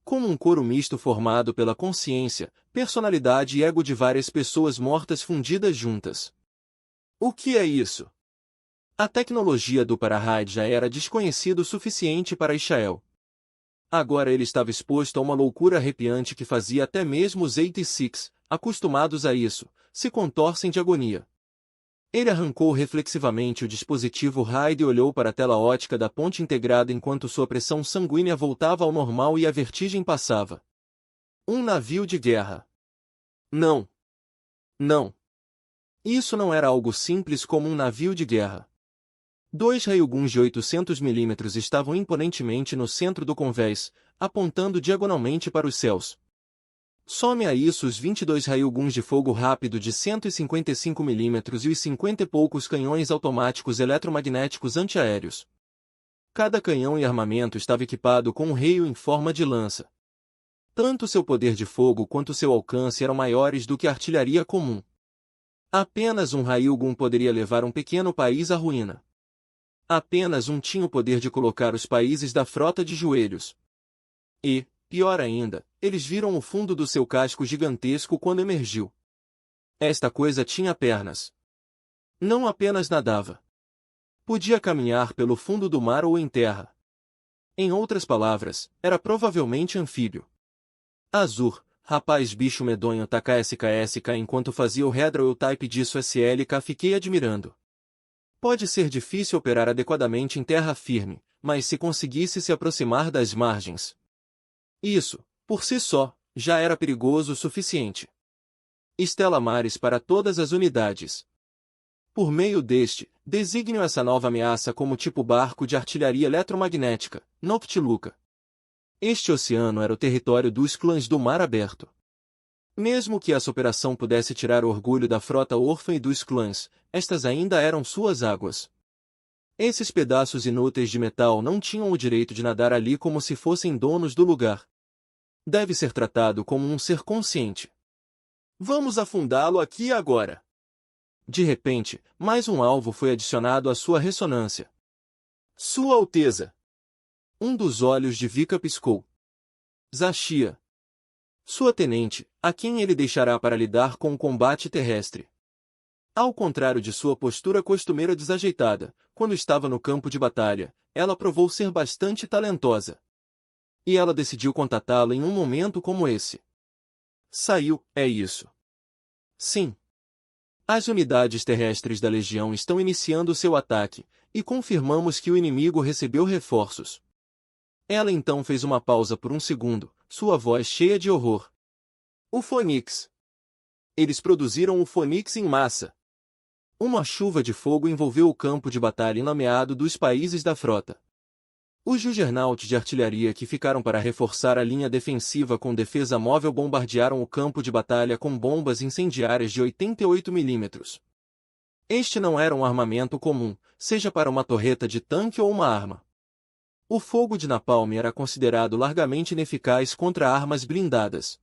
Como um coro misto formado pela consciência, personalidade e ego de várias pessoas mortas fundidas juntas. O que é isso? A tecnologia do Parahide já era desconhecida o suficiente para Ishael. Agora ele estava exposto a uma loucura arrepiante que fazia até mesmo os 86, acostumados a isso, se contorcem de agonia. Ele arrancou reflexivamente o dispositivo RAID e olhou para a tela ótica da ponte integrada enquanto sua pressão sanguínea voltava ao normal e a vertigem passava. Um navio de guerra. Não. Não. Isso não era algo simples como um navio de guerra. 2 railguns de 800 mm estavam imponentemente no centro do convés, apontando diagonalmente para os céus. Some a isso os 22 railguns de fogo rápido de 155 mm e os 50 e poucos canhões automáticos eletromagnéticos antiaéreos. Cada canhão e armamento estava equipado com um raio em forma de lança. Tanto seu poder de fogo quanto seu alcance eram maiores do que a artilharia comum. Apenas um railgun poderia levar um pequeno país à ruína. Apenas um tinha o poder de colocar os países da frota de joelhos. E, pior ainda, eles viram o fundo do seu casco gigantesco quando emergiu. Esta coisa tinha pernas. Não apenas nadava. Podia caminhar pelo fundo do mar ou em terra. Em outras palavras, era provavelmente anfíbio. Azur, rapaz bicho medonho tksksk enquanto fazia o Hedral Type disso SLK fiquei admirando. Pode ser difícil operar adequadamente em terra firme, mas se conseguisse se aproximar das margens. Isso, por si só, já era perigoso o suficiente. Estela mares para todas as unidades. Por meio deste, designio essa nova ameaça como tipo barco de artilharia eletromagnética, Noctiluca. Este oceano era o território dos clãs do Mar Aberto. Mesmo que essa operação pudesse tirar o orgulho da frota órfã e dos clãs, estas ainda eram suas águas. Esses pedaços inúteis de metal não tinham o direito de nadar ali como se fossem donos do lugar. Deve ser tratado como um ser consciente. Vamos afundá-lo aqui e agora. De repente, mais um alvo foi adicionado à sua ressonância. Sua Alteza! Um dos olhos de Vika piscou. Zashia. Sua tenente, a quem ele deixará para lidar com o combate terrestre. Ao contrário de sua postura costumeira desajeitada, quando estava no campo de batalha, ela provou ser bastante talentosa. E ela decidiu contatá-lo em um momento como esse. Saiu, é isso. Sim. As unidades terrestres da Legião estão iniciando seu ataque, e confirmamos que o inimigo recebeu reforços. Ela então fez uma pausa por um segundo, sua voz cheia de horror. O Fônix. Eles produziram o Fônix em massa. Uma chuva de fogo envolveu o campo de batalha enomeado dos países da frota. Os Juggernaut de artilharia que ficaram para reforçar a linha defensiva com defesa móvel bombardearam o campo de batalha com bombas incendiárias de 88 mm. Este não era um armamento comum, seja para uma torreta de tanque ou uma arma. O fogo de napalm era considerado largamente ineficaz contra armas blindadas.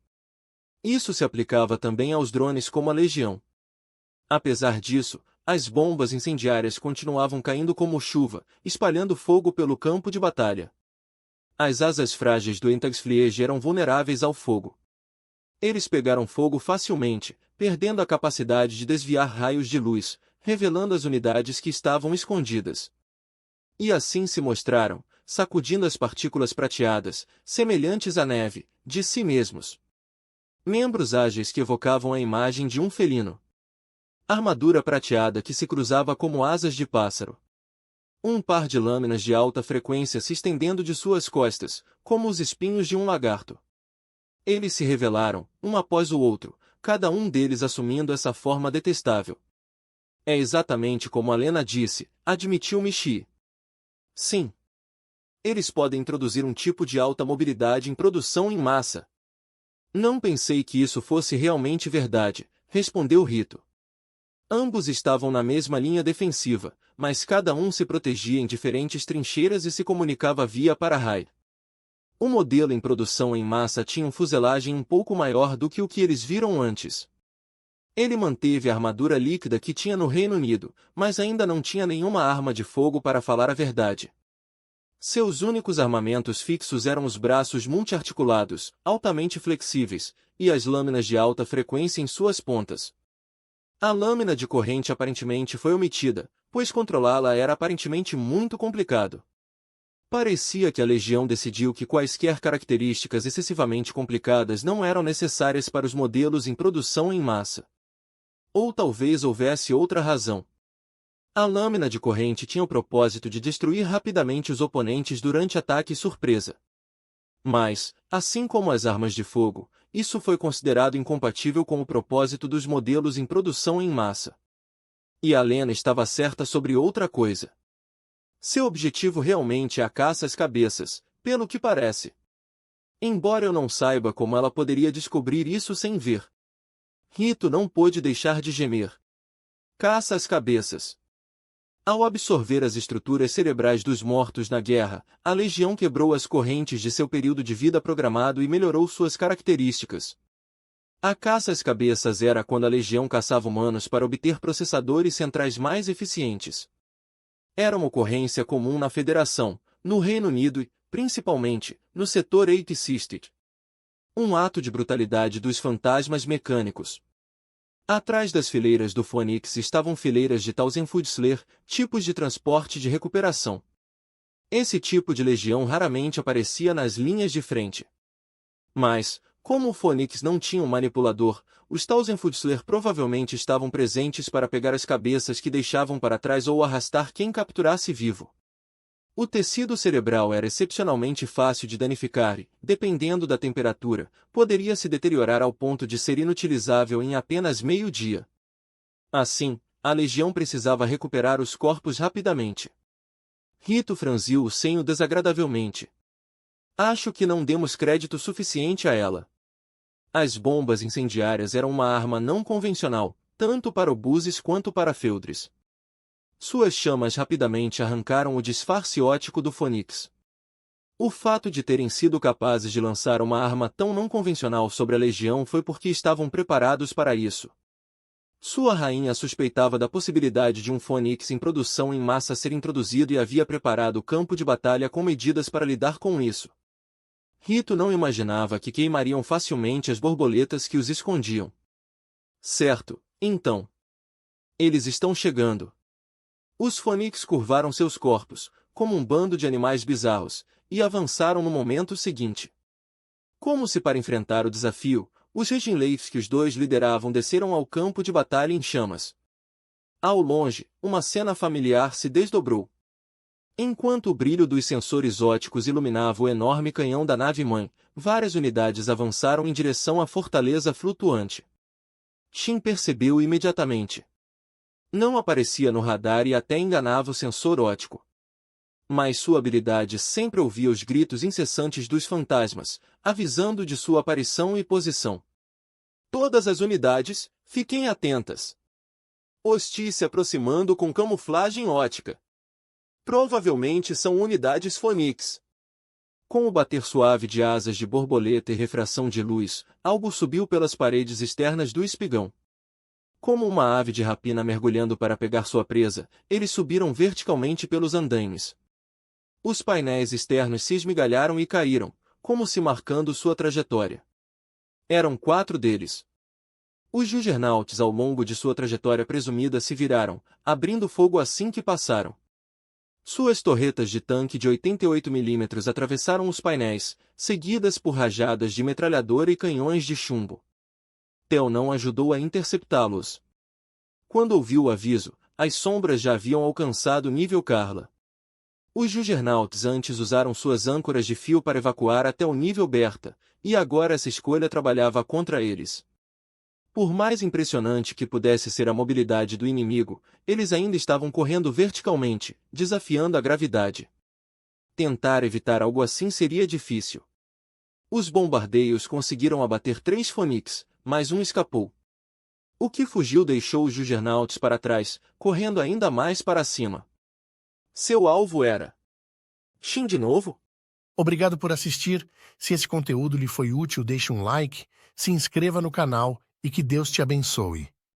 Isso se aplicava também aos drones como a Legião. Apesar disso, as bombas incendiárias continuavam caindo como chuva, espalhando fogo pelo campo de batalha. As asas frágeis do Entagsfliege eram vulneráveis ao fogo. Eles pegaram fogo facilmente, perdendo a capacidade de desviar raios de luz, revelando as unidades que estavam escondidas. E assim se mostraram, sacudindo as partículas prateadas, semelhantes à neve, de si mesmos. Membros ágeis que evocavam a imagem de um felino. Armadura prateada que se cruzava como asas de pássaro. Um par de lâminas de alta frequência se estendendo de suas costas, como os espinhos de um lagarto. Eles se revelaram, um após o outro, cada um deles assumindo essa forma detestável. É exatamente como Alena disse, admitiu Michi. Sim. Eles podem introduzir um tipo de alta mobilidade em produção em massa. Não pensei que isso fosse realmente verdade, respondeu Rito. Ambos estavam na mesma linha defensiva, mas cada um se protegia em diferentes trincheiras e se comunicava via para-raio. O modelo em produção em massa tinha fuselagem um pouco maior do que o que eles viram antes. Ele manteve a armadura líquida que tinha no Reino Unido, mas ainda não tinha nenhuma arma de fogo para falar a verdade. Seus únicos armamentos fixos eram os braços multiarticulados, altamente flexíveis, e as lâminas de alta frequência em suas pontas. A lâmina de corrente aparentemente foi omitida, pois controlá-la era aparentemente muito complicado. Parecia que a Legião decidiu que quaisquer características excessivamente complicadas não eram necessárias para os modelos em produção em massa. Ou talvez houvesse outra razão. A lâmina de corrente tinha o propósito de destruir rapidamente os oponentes durante ataque surpresa. Mas, assim como as armas de fogo, isso foi considerado incompatível com o propósito dos modelos em produção em massa. E Alena estava certa sobre outra coisa. Seu objetivo realmente é a caça às cabeças, pelo que parece. Embora eu não saiba como ela poderia descobrir isso sem ver. Rito não pôde deixar de gemer. Caça às cabeças. Ao absorver as estruturas cerebrais dos mortos na guerra, a Legião quebrou as correntes de seu período de vida programado e melhorou suas características. A caça às cabeças era quando a Legião caçava humanos para obter processadores centrais mais eficientes. Era uma ocorrência comum na Federação, no Reino Unido e, principalmente, no setor Eighth Sisted. Um ato de brutalidade dos fantasmas mecânicos. Atrás das fileiras do Phoenix estavam fileiras de Tausendfüßler, tipos de transporte de recuperação. Esse tipo de legião raramente aparecia nas linhas de frente. Mas, como o Phoenix não tinha um manipulador, os Tausendfüßler provavelmente estavam presentes para pegar as cabeças que deixavam para trás ou arrastar quem capturasse vivo. O tecido cerebral era excepcionalmente fácil de danificar e, dependendo da temperatura, poderia se deteriorar ao ponto de ser inutilizável em apenas meio-dia. Assim, a Legião precisava recuperar os corpos rapidamente. Rito franziu o senho desagradavelmente. Acho que não demos crédito suficiente a ela. As bombas incendiárias eram uma arma não convencional, tanto para obuses quanto para feudres. Suas chamas rapidamente arrancaram o disfarce ótico do Phoenix. O fato de terem sido capazes de lançar uma arma tão não convencional sobre a Legião foi porque estavam preparados para isso. Sua rainha suspeitava da possibilidade de um Phoenix em produção em massa ser introduzido e havia preparado o campo de batalha com medidas para lidar com isso. Rito não imaginava que queimariam facilmente as borboletas que os escondiam. Certo, então. Eles estão chegando. Os Phoenix curvaram seus corpos, como um bando de animais bizarros, e avançaram no momento seguinte. Como se para enfrentar o desafio, os Reginleifs que os dois lideravam desceram ao campo de batalha em chamas. Ao longe, uma cena familiar se desdobrou. Enquanto o brilho dos sensores óticos iluminava o enorme canhão da nave-mãe, várias unidades avançaram em direção à fortaleza flutuante. Shin percebeu imediatamente. Não aparecia no radar e até enganava o sensor óptico. Mas sua habilidade sempre ouvia os gritos incessantes dos fantasmas, avisando de sua aparição e posição. Todas as unidades, fiquem atentas. Hostis se aproximando com camuflagem ótica. Provavelmente são unidades Phoenix. Com o bater suave de asas de borboleta e refração de luz, algo subiu pelas paredes externas do espigão. Como uma ave de rapina mergulhando para pegar sua presa, eles subiram verticalmente pelos andaimes. Os painéis externos se esmigalharam e caíram, como se marcando sua trajetória. Eram 4 deles. Os Juggernauts ao longo de sua trajetória presumida se viraram, abrindo fogo assim que passaram. Suas torretas de tanque de 88 mm atravessaram os painéis, seguidas por rajadas de metralhadora e canhões de chumbo. Theo não ajudou a interceptá-los. Quando ouviu o aviso, as sombras já haviam alcançado o nível Carla. Os Juggernauts antes usaram suas âncoras de fio para evacuar até o nível Berta, e agora essa escolha trabalhava contra eles. Por mais impressionante que pudesse ser a mobilidade do inimigo, eles ainda estavam correndo verticalmente, desafiando a gravidade. Tentar evitar algo assim seria difícil. Os bombardeios conseguiram abater 3 Phoenix, mas um escapou. O que fugiu deixou os Juggernauts para trás, correndo ainda mais para cima. Seu alvo era Shin de novo? Obrigado por assistir. Se esse conteúdo lhe foi útil, deixe um like, se inscreva no canal e que Deus te abençoe.